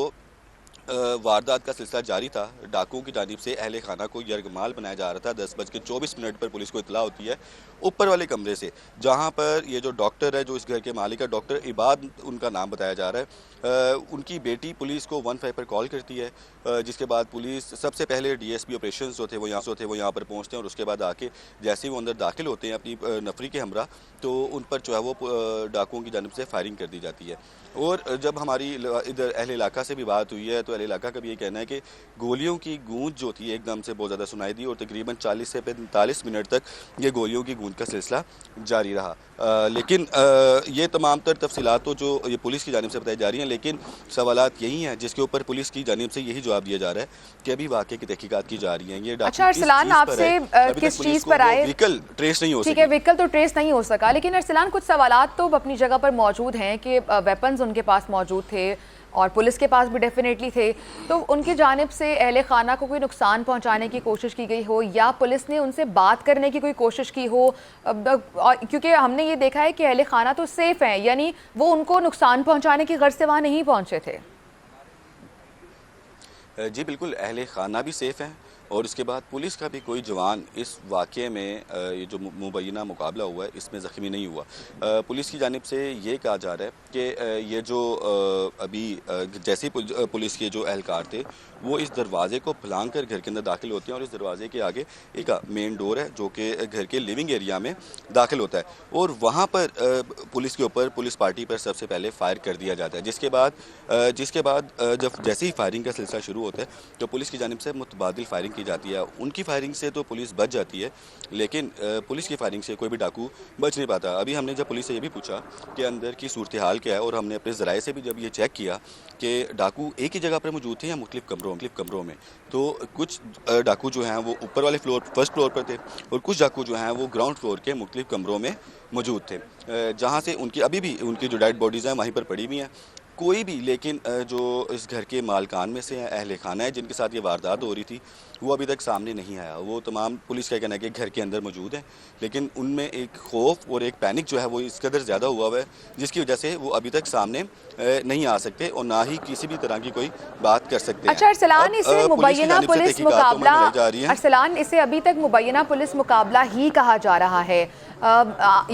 वारदात का सिलसिला जारी था। डाकुओं की जानिब से अहले खाना को यरगमाल बनाया जा रहा था। 10:24 पर पुलिस को इतला होती है ऊपर वाले कमरे से जहां पर ये जो डॉक्टर है, जो इस घर के मालिक है, डॉक्टर इबाद उनका नाम बताया जा रहा है, उनकी बेटी पुलिस को 15 पर कॉल करती है जिसके बाद पुलिस सबसे पहले डीएसपी ऑपरेशंस जो थे वो यहाँ पर पहुँचते हैं और उसके बाद आके जैसे ही वो अंदर दाखिल होते हैं अपनी नफरी के हमरा तो उन पर जो है वो डाकुओं की जानिब से फायरिंग कर दी जाती है। और जब हमारी इधर अहले इलाका से भी बात हुई है तो अहले इलाका का भी ये कहना है कि गोलियों की गूंज जो थी एकदम से बहुत ज़्यादा सुनाई दी और तकरीबन 40 से 45 मिनट तक ये गोलियों की गूंज का सिलसिला जारी रहा। लेकिन ये तमाम तर तफसीलात तो जो ये पुलिस की जानिब से बताई जा रही हैं, लेकिन सवालात यही हैं जिसके ऊपर पुलिस की जानिब से यही जवाब दिया जा रहा है कि अभी वाक़े की तहकीकात की जा रही है। ये अच्छा अरसलान, आपसे किस चीज़ पर आए? व्हीकल ट्रेस नहीं हो सका। ठीक है, व्हीकल तो ट्रेस नहीं हो सका, लेकिन अरसलान कुछ सवालात तो अपनी जगह पर मौजूद हैं कि वेपन्स उनके पास मौजूद थे और पुलिस के पास भी डेफिनेटली थे, तो उनकी जानिब से अहले खाना को कोई नुकसान पहुंचाने की कोशिश की गई हो या पुलिस ने उनसे बात करने की कोई कोशिश की हो? क्योंकि हमने ये देखा है कि अहले खाना तो सेफ़ हैं, यानी वो उनको नुकसान पहुंचाने की गर्ज से वहाँ नहीं पहुंचे थे। जी बिल्कुल, अहले खाना भी सेफ़ हैं और उसके बाद पुलिस का भी कोई जवान इस वाक़े में ये जो मुबैना मुकाबला हुआ है इसमें ज़ख्मी नहीं हुआ। पुलिस की जानिब से ये कहा जा रहा है कि ये जो अभी जैसे पुलिस के जो एहलकार थे वो इस दरवाज़े को फलांग कर घर के अंदर दाखिल होते हैं और इस दरवाज़े के आगे एक मेन डोर है जो कि घर के लिविंग एरिया में दाखिल होता है और वहाँ पर पुलिस के ऊपर पुलिस पार्टी पर सबसे पहले फायर कर दिया जाता है, जिसके बाद जब जैसे ही फायरिंग का सिलसिला शुरू होता है तो पुलिस की जानिब से मुतबादिल फायरिंग की जाती है। उनकी फायरिंग से तो पुलिस बच जाती है लेकिन पुलिस की फायरिंग से कोई भी डाकू बच नहीं पाता। अभी हमने जब पुलिस से ये भी पूछा कि अंदर की सूरत हाल क्या है और हमने अपने ज़राए से भी जब ये चेक किया कि डाकू एक ही जगह पर मौजूद थे या मुख्तलिफ कमरों में, तो कुछ डाकू जो हैं वो ऊपर वाले फर्स्ट फ्लोर पर थे और कुछ डाकू जो हैं वो ग्राउंड फ्लोर के मुख्तलिफ कमरों में मौजूद थे जहाँ से उनकी अभी भी उनकी जो डेड बॉडीज़ हैं वहीं पर पड़ी हुई हैं। कोई भी लेकिन जो इस घर के मालकान में से अहले खाना है जिनके साथ ये वारदात हो रही थी वो अभी तक सामने नहीं आया। वो तमाम पुलिस का कहना है कि घर के अंदर मौजूद है लेकिन उनमें एक खौफ और एक पैनिक जो है वो इस कदर ज़्यादा हुआ है जिसकी वजह से वो अभी तक सामने नहीं आ सकते और ना ही किसी भी तरह की कोई बात कर सकते हैं। अच्छा अरसलान, इसे मुबैना पुलिस मुकाबला, अरसलान इसे अभी तक मुबैना पुलिस मुकाबला ही कहा जा रहा है।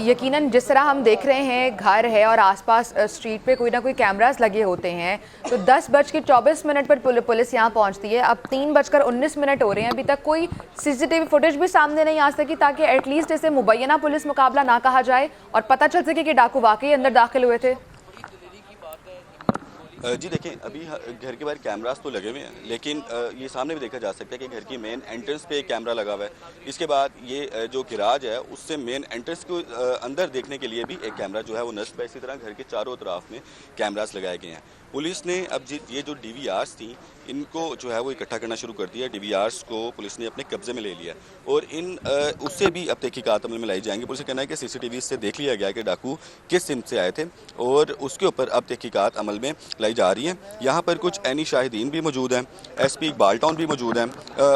यकीनन जिस तरह हम देख रहे हैं घर है और आसपास स्ट्रीट पे कोई ना कोई कैमरास लगे होते हैं, तो 10:24 पर पुलिस यहाँ पहुँचती है। अब 3:19 हो रहे हैं, अभी तक कोई सीसीटीवी फुटेज भी सामने नहीं आ सकी ताकि एटलीस्ट इसे मुबैना पुलिस मुकाबला ना कहा जाए और पता चल सके कि डाकू वाकई अंदर दाखिल हुए थे। जी देखें, अभी घर के बाहर कैमरास तो लगे हुए हैं लेकिन ये सामने भी देखा जा सकता है कि घर की मेन एंट्रेंस पे एक कैमरा लगा हुआ है। इसके बाद ये जो गिराज है उससे मेन एंट्रेंस को अंदर देखने के लिए भी एक कैमरा जो है वो नस्ब है। इसी तरह घर के चारों तरफ में कैमरास लगाए गए हैं। पुलिस ने अब ये जो DVRs थी इनको जो है वो इकट्ठा करना शुरू कर दिया। DVRs को पुलिस ने अपने कब्जे में ले लिया और उससे भी अब तहकीकात अमल में लाई जाएंगी। पुलिस का कहना है कि CCTV से देख लिया गया कि डाकू किस सिम से आए थे और उसके ऊपर अब तहकीकात अमल में लाई जा रही हैं। यहाँ पर कुछ ऐनी शाहिदीन भी मौजूद हैं, SP इकबाल टाउन भी मौजूद हैं।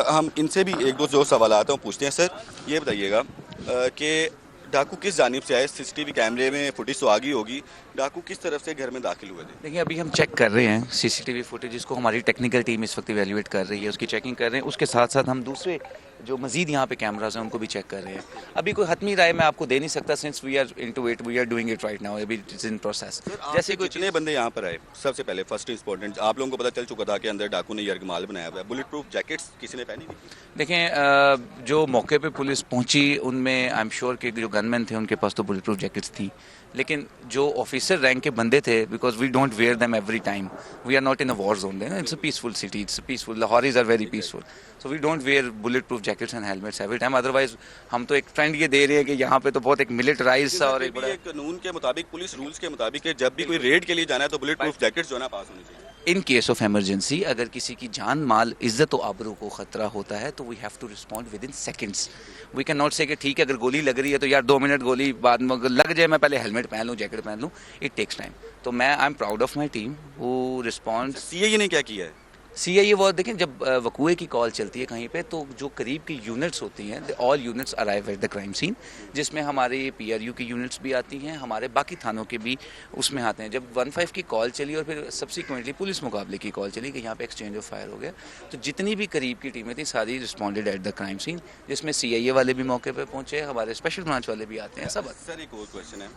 हम इनसे भी एक दो जो सवालात हैं वो पूछते हैं। सर ये बताइएगा कि डाकू किस जानिब से आए? CCTV कैमरे में फुटेज तो आ गई होगी, डाकू किस तरफ से घर में दाखिल हुए थे? देखिए अभी हम चेक कर रहे हैं CCTV फुटेज, जिसको हमारी टेक्निकल टीम इस वक्त इवैल्यूएट कर रही है, उसकी चेकिंग कर रहे हैं। उसके साथ साथ हम दूसरे जो मज़ीद यहाँ पे कैमराज हैं उनको भी चेक कर रहे हैं। अभी कोई हतमी राय मैं आपको दे नहीं सकता, since we are into it, we are doing it right now, अभी इट्स इन प्रोसेस। जैसे कोई कितने बंदे यहाँ पर आए, सबसे पहले फर्स्ट इंपॉर्टेंट आप लोगों को पता चल चुका था कि अंदर डाकू ने यरगमाल बनाया हुआ है, बुलेट प्रूफ जैकेट्स किसी ने पहनी थी? देखें, जो मौके पे पुलिस पहुंची उनमें आई एम श्योर कि जो गनमैन थे उनके पास तो बुलेट प्रूफ जैकेट्स थी, लेकिन जो ऑफिसर रैंक के बंदे थे, because we don't wear them every time, we are not in a war zone, it's a peaceful city, it's peaceful, Lahoris are very peaceful, so we don't wear bullet proof jackets and helmets every time. Otherwise हम तो एक trend ये दे रहे हैं कि यहाँ पे तो बहुत एक मिलिटराइज सा और एक बड़ा कानून के मुताबिक, पुलिस रूल्स के मुताबिक कि जब भी कोई रेड के लिए जाना है तो बुलेट प्रूफ जैकेट्स जो है ना पास होनी चाहिए। इन केस ऑफ इमरजेंसी अगर किसी की जान माल इज्जत और आबरू को खतरा होता है तो we have to respond within seconds. We can not say कि ठीक है अगर गोली लग रही है तो यार 2 मिनट गोली बाद में लग जाए, मैं पहले हेलमेट पहन लूँ, जैकेट पहन लूँ, इट टेक्स टाइम। तो मैं I am proud of my team who respond. CIA ने क्या किया है? सीआईए वो देखें, जब वकूए की कॉल चलती है कहीं पे तो जो करीब की यूनिट्स होती हैं, all units arrive at the crime scene, जिसमें हमारे पीआरयू की यूनिट्स भी आती हैं, हमारे बाकी थानों के भी उसमें आते हैं। जब 15 की कॉल चली और फिर सब्सिक्वेंटली पुलिस मुकाबले की कॉल चली कि यहाँ पे एक्सचेंज ऑफ फायर हो गया, तो जितनी भी करीब की टीमें थी सारी responded at the crime scene, जिसमें सीआईए वाले भी मौके पर पहुँचे, हमारे स्पेशल ब्रांच वाले भी आते हैं सब। सर एक और क्वेश्चन है,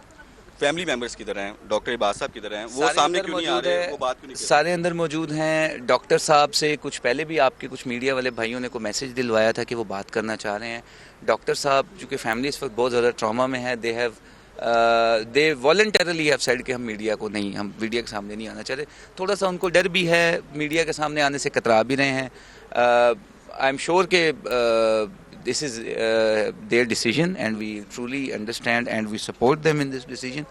फैमिली मेंबर्स की तरह हैं, डॉक्टर इबाद साहब की तरह हैं, वो सामने क्यों नहीं आ रहे, वो बात क्यों नहीं कर रहे? सारे अंदर मौजूद हैं। डॉक्टर साहब से कुछ पहले भी आपके कुछ मीडिया वाले भाइयों ने को मैसेज दिलवाया था कि वो बात करना चाह रहे हैं। डॉक्टर साहब चूँकि फैमिली इस वक्त बहुत ज़्यादा ट्रॉमा में है, दे वॉलंटरली हैव सेड कि हम मीडिया को नहीं, हम मीडिया के सामने नहीं आना चाह रहे। थोड़ा सा उनको डर भी है, मीडिया के सामने आने से कतरा भी रहे हैं। आई एम श्योर के this is their decision and we truly understand and we support them in this decision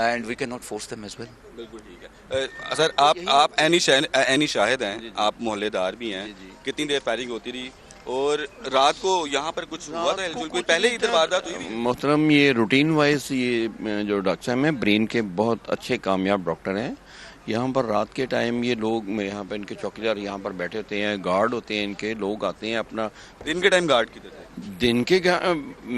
and we cannot force them as well. बिल्कुल ठीक है। सर आप ऐनी शाहिद हैं, आप मोहल्लेदार भी हैं, कितनी देर फायरिंग होती रही और रात को यहाँ पर कुछ हुआ था? कोई पहले इधर वारदात हुई थी? मोहतरम, ये रूटीन वाइज ये जो डॉक्टर साहब हैं ब्रेन के बहुत अच्छे कामयाब डॉक्टर हैं। यहाँ पर रात के टाइम ये लोग यहाँ पर इनके चौकीदार यहाँ पर बैठे होते हैं, गार्ड होते हैं इनके, लोग आते हैं अपना। दिन के टाइम गार्ड किधर थे? दिन के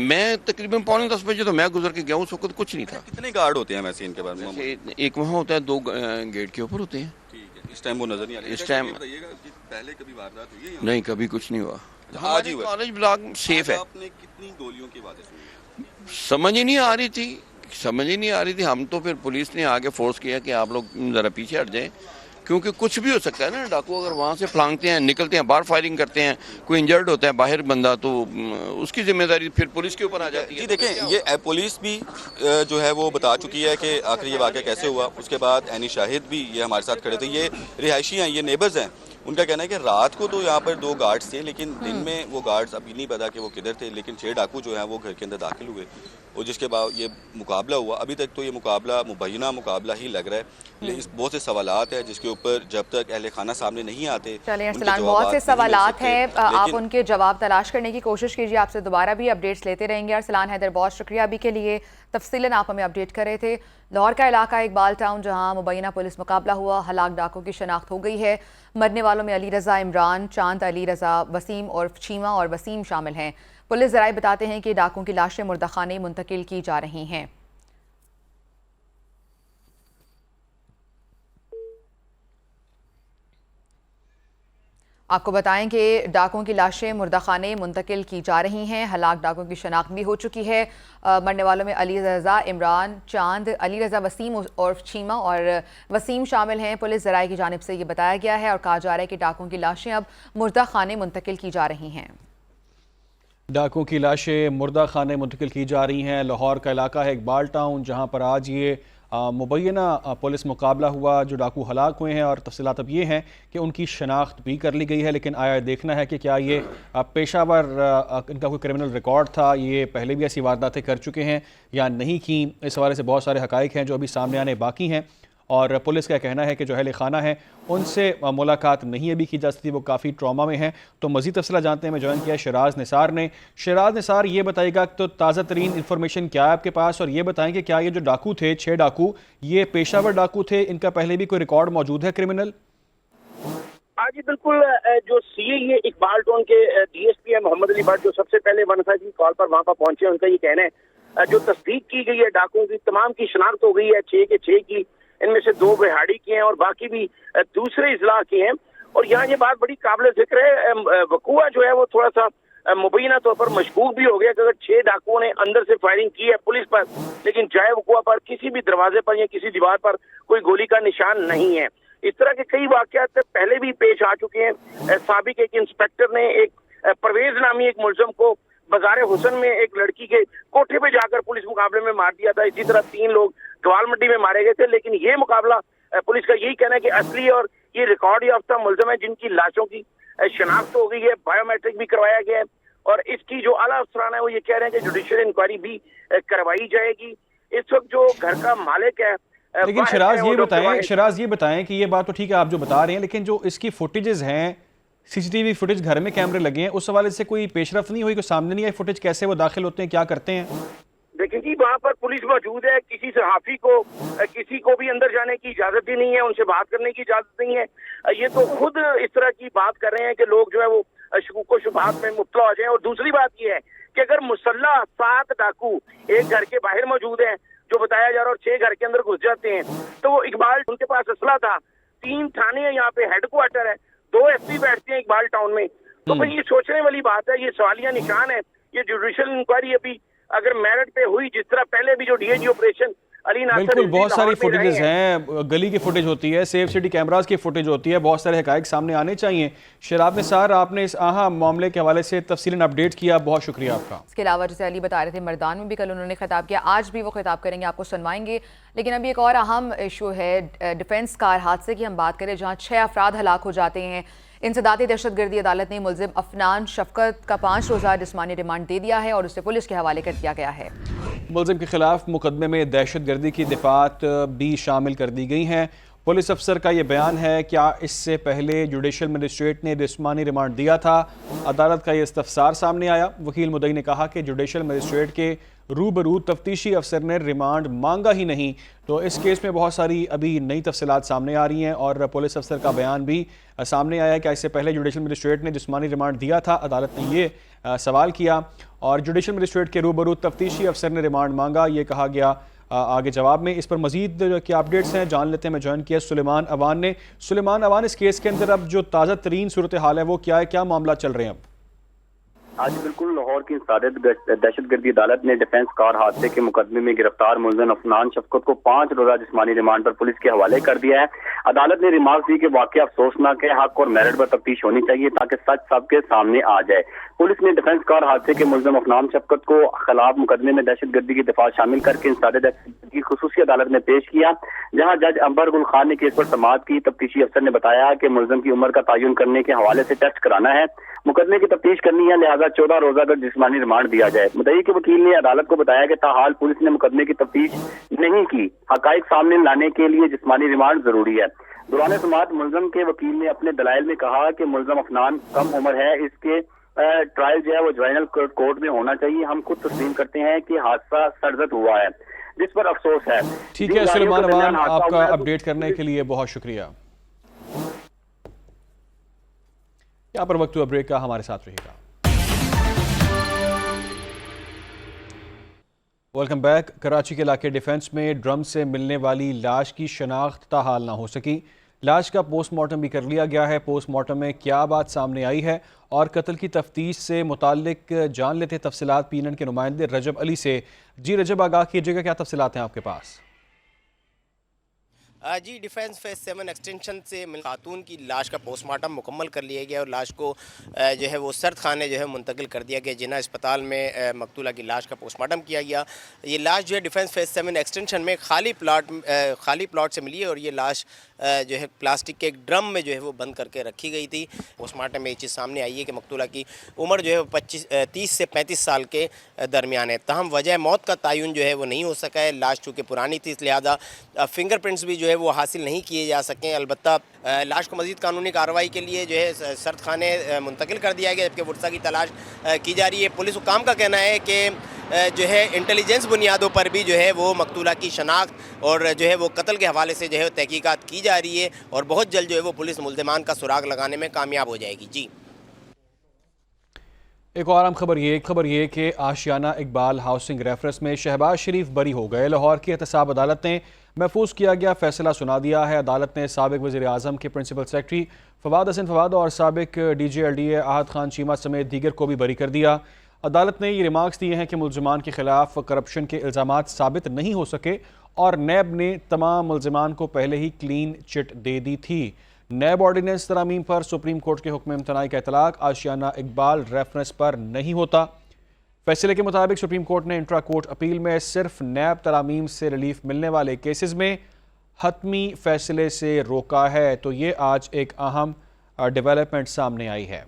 मैं तकरीबन 9:45 बजे तो मैं गुजर के गया, उस वक्त कुछ नहीं था। कितने गार्ड होते हैं वैसे इनके बारे में? एक वहाँ होता है, 2 गेट के ऊपर होते हैं। ठीक है, इस टाइम वो नजर नहीं आ रही। इस टाइम बताइएगा कि पहले कभी वारदात हुई है? नहीं, कभी कुछ नहीं हुआ। आज ही हुआ। कॉलेज ब्लॉक सेफ है। आपने कितनी गोलियों की बातें सुनी? समझ ही नहीं आ रही थी। हम तो फिर पुलिस ने आगे फोर्स किया कि आप लोग ज़रा पीछे हट जाएं, क्योंकि कुछ भी हो सकता है ना। डाकू अगर वहाँ से फलांगते हैं, निकलते हैं, बाहर फायरिंग करते हैं, कोई इंजर्ड होता है बाहर बंदा, तो उसकी जिम्मेदारी फिर पुलिस के ऊपर आ जाती है। जी देखें, ये पुलिस भी जो है वो बता चुकी है कि आखिर ये वाक़या कैसे हुआ। उसके बाद ऐनी शाहिद भी ये हमारे साथ खड़े थे, ये रिहायशी हैं, ये नेबर्स हैं। उनका कहना है कि रात को तो यहाँ पर 2 गार्ड्स थे, लेकिन दिन में वो गार्ड्स अभी नहीं पता कि वो किधर थे, लेकिन 6 डाकू जो हैं वो घर के अंदर दाखिल हुए और जिसके बाद ये मुकाबला हुआ। अभी तक तो ये मुकाबला मुबैना मुकाबला ही लग रहा है। इस बहुत से सवालात हैं जिसके ऊपर जब तक अहले खाना सामने नहीं आते। चलिए अरसलान, बहुत से सवालात हैं, आप उनके जवाब तलाश करने की कोशिश कीजिए। आपसे दोबारा भी अपडेट्स लेते रहेंगे। अरसलान हैदर, बहुत शुक्रिया अभी के लिए, तफसीलन आप हमें अपडेट कर रहे थे। लाहौर का इलाका इकबाल टाउन, जहां मुबैना पुलिस मुकाबला हुआ, हलाक डाकों की शनाख्त हो गई है। मरने वालों में अली रज़ा इमरान, चांद, अली रज़ा वसीम और चीमा और वसीम शामिल हैं। पुलिस ज़राए बताते हैं कि डाकों की लाशें मुर्दखाने मुंतकिल की जा रही हैं। आपको बताएं कि डाकों की लाशें मुर्दाखाने मुंतकिल की जा रही हैं। हलाक डाकों की शनाख्त भी हो चुकी है। मरने वालों में अली रज़ा इमरान, चांद, अली रज़ा वसीम और चीमा और वसीम शामिल हैं। पुलिस ज़राए की जानिब से ये बताया गया है और कहा जा रहा है कि डाकों की लाशें अब मुर्दाखाने मुंतकिल की जा रही हैं। डाकों की लाशें मुर्दा खाने मुंतकिल की जा रही हैं। लाहौर का इलाका है इकबाल टाउन, जहाँ पर आज ये मुबैना पुलिस मुकाबला हुआ, जो डाकू हलाक हुए हैं। और तफसीलात अब ये हैं कि उनकी शनाख्त भी कर ली गई है, लेकिन आया देखना है कि क्या ये पेशावर इनका कोई क्रिमिनल रिकॉर्ड था, ये पहले भी ऐसी वारदातें कर चुके हैं या नहीं की। इस हवाले से बहुत सारे हकाइक हैं जो अभी सामने आने बाकी हैं। और पुलिस का कहना है कि जो अहले खाना है उनसे मुलाकात नहीं अभी की जा सकती, वो काफ़ी ट्रॉमा में हैं। तो मज़ीद तफसीला जानते हैं, मैं ज्वाइन किया शराज निसार ने। शराज निसार, ये बताइएगा तो ताज़ा तरीन इन्फॉर्मेशन क्या है आपके पास, और ये बताएं कि क्या ये जो डाकू थे, 6 डाकू, ये पेशावर डाकू थे, इनका पहले भी कोई रिकॉर्ड मौजूद है क्रिमिनल? हाँ जी बिल्कुल। जो सीआईए इकबाल टाउन के डीएसपी है मोहम्मद अली भट्ट, जो सबसे पहले 15 की कॉल पर वहाँ पर पहुंचे, उनका ये कहना है जो तस्दीक की गई है डाकुओं की, तमाम की शनाख्त हो गई है। 6 के 6 की, इनमें से 2 बिहाड़ी की हैं और बाकी भी दूसरे इजला के हैं। और यहाँ ये बात बड़ी काबिल जिक्र है, वकूआ जो है वो थोड़ा सा मुबैना तौर पर मशकूक भी हो गया कि अगर 6 डाकुओं ने अंदर से फायरिंग की है पुलिस पर, लेकिन जाए वकुआ पर किसी भी दरवाजे पर या किसी दीवार पर कोई गोली का निशान नहीं है। इस तरह के कई वाकयात पहले भी पेश आ चुके हैं। साबिक एक इंस्पेक्टर ने एक परवेज नामी एक मुलजम को बाजार हुसन में एक लड़की के कोठे पे जाकर पुलिस मुकाबले में मार दिया था। इसी तरह 3 लोग ग्वाल मंडी में मारे गए थे। लेकिन ये मुकाबला पुलिस का यही कहना है कि असली और ये रिकॉर्ड याफ्ता मुलजम है जिनकी लाशों की शनाख्त हो गई है, बायोमेट्रिक भी करवाया गया है और इसकी जो आला अफसरान है वो ये कह रहे हैं कि जुडिशियल इंक्वायरी भी करवाई जाएगी। इस वक्त जो घर का मालिक है लेकिन शराज ये बताएं कि ये बात तो ठीक है आप जो बता रहे हैं, लेकिन जो इसकी फुटेजेस हैं, सीसीटीवी फुटेज घर में कैमरे लगे हैं, उस हवाले से कोई पेशरफ नहीं हुई, कोई सामने नहीं आई फुटेज, कैसे वो दाखिल होते हैं, क्या करते हैं? देखिए जी, वहाँ पर पुलिस मौजूद है, किसी सहाफी को किसी को भी अंदर जाने की इजाजत ही नहीं है, उनसे बात करने की इजाजत नहीं है। ये तो खुद इस तरह की बात कर रहे हैं कि लोग जो है वो शकूक शुबहात में मुब्तला हो जाए। और दूसरी बात ये है कि अगर मुसल्ला 7 डाकू एक घर के बाहर मौजूद हैं जो बताया जा रहा है और 6 घर के अंदर घुस जाते हैं, तो वो इकबाल उनके पास असला था, 3 थाने हैं, यहाँ पे हेडक्वार्टर है, 2 एसपी बैठते हैं इकबाल टाउन में। तो भाई ये सोचने वाली बात है, ये सवालिया निशान है। ये जुडिशियल इंक्वायरी अभी अगर मेरिट पे हुई, जिस तरह पहले भी जो डीएजी ऑपरेशन अली नासर, बिल्कुल बहुत सारी फुटेजेस हैं, गली की फुटेज होती है, सेफ सिटी कैमरास की फुटेज होती है, बहुत सारे हकायक सामने आने चाहिए। शराब निसार, आपने इस अहम मामले के हवाले से तफसीलन अपडेट किया, बहुत शुक्रिया आपका। इसके अलावा जैसे अली बता रहे थे, मर्दान में भी कल उन्होंने खिताब किया, आज भी वो खिताब करेंगे, आपको सुनवाएंगे। लेकिन अभी एक और अहम इशू है डिफेंस कार हादसे की हम बात करें, जहाँ 6 अफराद हलाक हो जाते हैं। इंसदाती दहशतगर्दी अदालत ने मुलजिम अफनान शफकत का 5 रोज़ा जिस्मानी रिमांड दे दिया है और उसे पुलिस के हवाले कर दिया गया है। मुलजिम के खिलाफ मुकदमे में दहशतगर्दी की दफात भी शामिल कर दी गई हैं। पुलिस अफसर का ये बयान है, क्या इससे पहले जुडिशल मजिस्ट्रेट ने जिस्मानी रिमांड दिया था? अदालत का ये इस्तफसार सामने आया। वकील मुद्दई ने कहा कि जुडिशल मजिस्ट्रेट के रूबरू तफ्तीशी अफसर ने रिमांड मांगा ही नहीं। तो इस केस में बहुत सारी अभी नई तफसीलात सामने आ रही हैं और पुलिस अफसर का बयान भी सामने आया है कि इससे पहले जुडिशल मजिस्ट्रेट ने जिस्मानी रिमांड दिया था। अदालत ने ये सवाल किया और जुडिशल मजिस्ट्रेट के रूबरू तफ्तीशी अफसर ने रिमांड मांगा, ये कहा गया आगे जवाब में। इस पर मजीद क्या अपडेट्स हैं जान लेते हैं। मैं ज्वाइन किया सुलेमान अवान ने। सुलेमान अवान, इस केस के अंदर अब जो ताज़ा तरीन सूरत हाल है वो क्या है, क्या मामला चल रहे हैं अब? आज बिल्कुल लाहौर की दहशतगर्दी अदालत ने डिफेंस कार हादसे के मुकदमे में गिरफ्तार मुलजिम अफनान शफकत को 5 रोज़ा जिस्मानी रिमांड पर पुलिस के हवाले कर दिया है। अदालत ने रिमार्क दी कि वाकया अफसोसनाक है, हक और मेरिट पर तफ्तीश होनी चाहिए ताकि सच सबके सामने आ जाए। पुलिस ने डिफेंस कार हादसे के मुलजिम अफनान शफकत को खिलाफ मुकदमे में दहशतगर्दी की दफात शामिल करके इंसदादी दहशतगर्दी की खुसूसी अदालत में पेश किया, जहाँ जज अंबर गुल खान ने केस पर समाअत की। तफ्तीशी अफसर ने बताया कि मुलजिम की उम्र का तयन करने के हवाले से टेस्ट कराना है, मुकदमे की तफ्तीश करनी है, लिहाजा 14 रोज़ा का जिस्मानी रिमांड दिया जाए। मुद्दई के वकील ने अदालत को बताया कि ताहाल पुलिस ने मुकदमे की तफ्तीश नहीं की, हकाइक सामने लाने के लिए जिस्मानी रिमांड जरूरी है। दौरान समाअत मुलजिम के वकील ने अपने दलाइल में कहा कि मुलजिम अफनान कम उम्र है, इसके ट्रायल जो है वो ज्वाइनल कोर्ट में होना चाहिए। हम खुद तस्लीम करते हैं कि हादसा सड़जत हुआ है, जिस पर अफसोस है। ठीक है सुलेमान अवान, आपका अपडेट करने के लिए बहुत शुक्रिया। यहाँ पर वक्त हुआ ब्रेक का, हमारे साथ रहिएगा। Welcome back. कराची के इलाके डिफेंस में ड्रम से मिलने वाली लाश की शनाख्त ताहाल ना हो सकी। लाश का पोस्टमार्टम भी कर लिया गया है। पोस्टमार्टम में क्या बात सामने आई है और कत्ल की तफ्तीश से मुताल्लिक जान लेते तफसीलात पीएनएन के नुमाइंदे रजब अली से। जी रजब, आगाह कीजिएगा, क्या तफसीलात हैं आपके पास? जी, डिफेंस फेज 7 एक्सटेंशन से खातून की लाश का पोस्टमार्टम मुकम्मल कर लिया गया और लाश को जो है वो सर्द खाने जो है मुंतकिल कर दिया गया। जिन्ना अस्पताल में मकतूला की लाश का पोस्टमार्टम किया गया। ये लाश जो है डिफेंस फेज 7 एक्सटेंशन में खाली प्लाट से मिली है और ये लाश जो है प्लास्टिक के एक ड्रम में जो है वो बंद करके रखी गई थी। पोस्टमार्टम में ये चीज़ सामने आई है कि मकतूला की उम्र जो है 30 से 35 साल के दरमियान है। ताहम वजह मौत का तयन जो है वो नहीं हो सका है। लाश चूँकि पुरानी थी, लिहाजा फिंगरप्रिंट्स भी जो है वो हासिल नहीं किए जा सकें। अलबत्ता लाश को मज़ीद कानूनी कार्रवाई के लिए जो है सर्द खाने मुंतकिल कर दिया गया, जबकि वर्सा की तलाश की जा रही है। पुलिस हुकाम का कहना है कि जो है इंटेलिजेंस बुनियादों पर भी जो है वो मकतूला की शनाख्त और जो है वो कत्ल के हवाले से जो है तहकीकात की जा रही है और बहुत जल्द जो है वो पुलिस मुल्ज़िमान का सुराग लगाने में कामयाब हो जाएगी। जी एक और अहम खबर ये कि आशियाना इकबाल हाउसिंग रेफरेंस में शहबाज शरीफ बरी हो गए। लाहौर की एहतसाब अदालत ने महफूज किया गया फैसला सुना दिया है। अदालत ने साबिक वज़ीर आज़म के प्रिंसिपल सेक्रेटरी फवाद हसन फवाद और साबिक DGLDA आहद खान चीमा समेत दीगर को भी बरी कर दिया। अदालत ने ये रिमार्क्स दिए हैं कि मुलजमान के खिलाफ करप्शन के इल्ज़ामात साबित नहीं हो सके और नैब ने तमाम मुलजमान को पहले ही क्लीन चिट दे दी थी। नैब ऑर्डिनेंस तरामीम पर सुप्रीम कोर्ट के हुक्म इम्तनाई का इतलाक आशियाना इकबाल रेफरेंस पर नहीं होता। फैसले के मुताबिक सुप्रीम कोर्ट ने इंट्रा कोर्ट अपील में सिर्फ नैब तरामीम से रिलीफ मिलने वाले केसेस में हतमी फैसले से रोका है। तो ये आज एक अहम डेवलपमेंट सामने आई है।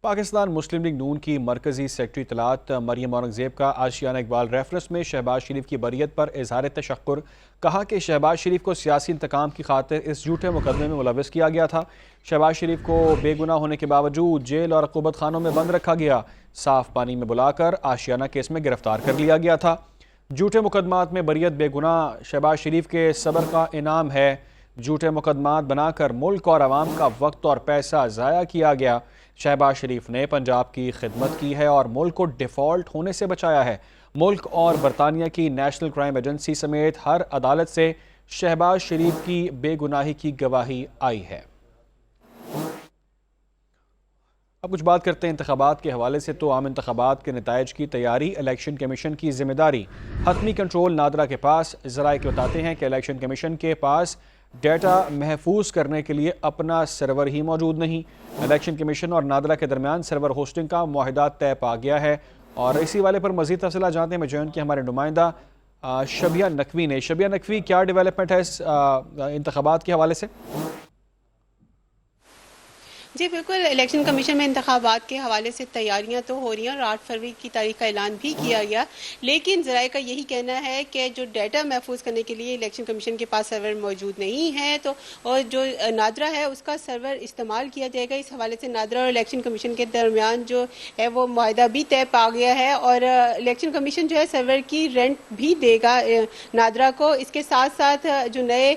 पाकिस्तान मुस्लिम लीग नून की मरकजी सेक्रेटरी इत्तलात मरियम औरंगजेब का आशियाना इकबाल रेफरेंस में शहबाज शरीफ की बरियत पर इजहार तशक्कुर। कहा कि शहबाज शरीफ को सियासी इंतकाम की खातिर इस झूठे मुकदमे में मुलविस किया गया था। शहबाज शरीफ को बेगुनाह होने के बावजूद जेल और अक़ूबत खानों में बंद रखा गया। साफ पानी में बुलाकर आशियाना केस में गिरफ्तार कर लिया गया था। झूठे मुकदमात में बरियत बेगुनाह शहबाज शरीफ के सब्र का इनाम है। झूठे मुकदमात बनाकर मुल्क और आवाम का वक्त और पैसा ज़ाया किया गया। शहबाज शरीफ ने पंजाब की खिदमत की है और मुल्क को डिफ़ॉल्ट होने से बचाया है। मुल्क और बरतानिया की नेशनल क्राइम एजेंसी समेत हर अदालत से शहबाज शरीफ की बेगुनाही की गवाही आई है। अब कुछ बात करते हैं इंतखाबात के हवाले से। तो आम इंतखाबात के नताइज की तैयारी इलेक्शन कमीशन की जिम्मेदारी हतमी कंट्रोल नादरा के पास। ज़राए के बताते हैं कि इलेक्शन कमीशन के पास डेटा महफूज करने के लिए अपना सर्वर ही मौजूद नहीं। इलेक्शन कमीशन और नादरा के दरमियान सर्वर होस्टिंग का मुआहिदा तय पा गया है। और इसी वाले पर मज़ीद तफसीलात जानते हैं मैं जॉइन किया हमारे नुमाइंदा शबिया नकवी ने। शबिया नकवी, क्या डेवलपमेंट है इस इंतखाबात के हवाले से? जी बिल्कुल, इलेक्शन कमीशन में इंतखाबात के हवाले से तैयारियां तो हो रही हैं और 8 फरवरी की तारीख का ऐलान भी किया गया, लेकिन ज़राए का यही कहना है कि जो डाटा महफूज करने के लिए इलेक्शन कमीशन के पास सर्वर मौजूद नहीं है। तो और जो नादरा है उसका सर्वर इस्तेमाल किया जाएगा। इस हवाले से नादरा और इलेक्शन कमीशन के दरमियान जो है वो मुआहिदा भी तय पा गया है और इलेक्शन कमीशन जो है सर्वर की रेंट भी देगा नादरा को। इसके साथ साथ जो नए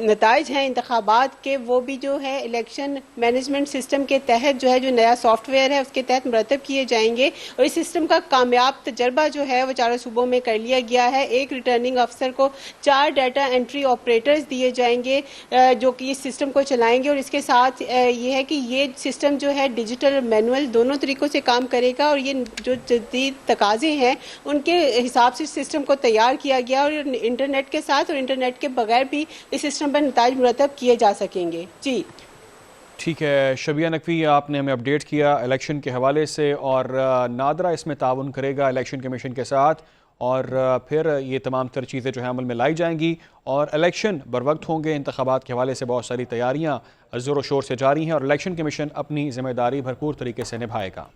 नताइज हैं इंतखाबात के वो भी जो है इलेक्शन मैनेजमेंट सिस्टम के तहत जो है जो नया सॉफ्टवेयर है उसके तहत मुरतब किए जाएंगे। और इस सिस्टम का कामयाब तजर्बा जो है वो 4 सूबों में कर लिया गया है। एक रिटर्निंग अफसर को 4 डाटा एंट्री ऑपरेटर्स दिए जाएंगे जो कि इस सिस्टम को चलाएंगे। और इसके साथ ये है कि ये सिस्टम जो है डिजिटल मैनुअल दोनों तरीक़ों से काम करेगा और ये जो जदीद तकाजे हैं उनके हिसाब से सिस्टम को तैयार किया गया और इंटरनेट के साथ और इंटरनेट के बगैर भी इस सिस्टम पर नताइज मुरतब किए जा सकेंगे। जी ठीक है शबिया नकवी, आपने हमें अपडेट किया इलेक्शन के हवाले से। और नादरा इसमें ताउन करेगा इलेक्शन कमीशन के साथ और फिर ये तमाम तर चीज़ें जो है अमल में लाई जाएंगी और इलेक्शन बर वक्त होंगे। इंतखाबात के हवाले से बहुत सारी तैयारियाँ ज़ोर शोर से जारी हैं और इलेक्शन कमीशन अपनी जिम्मेदारी भरपूर तरीके से निभाएगा।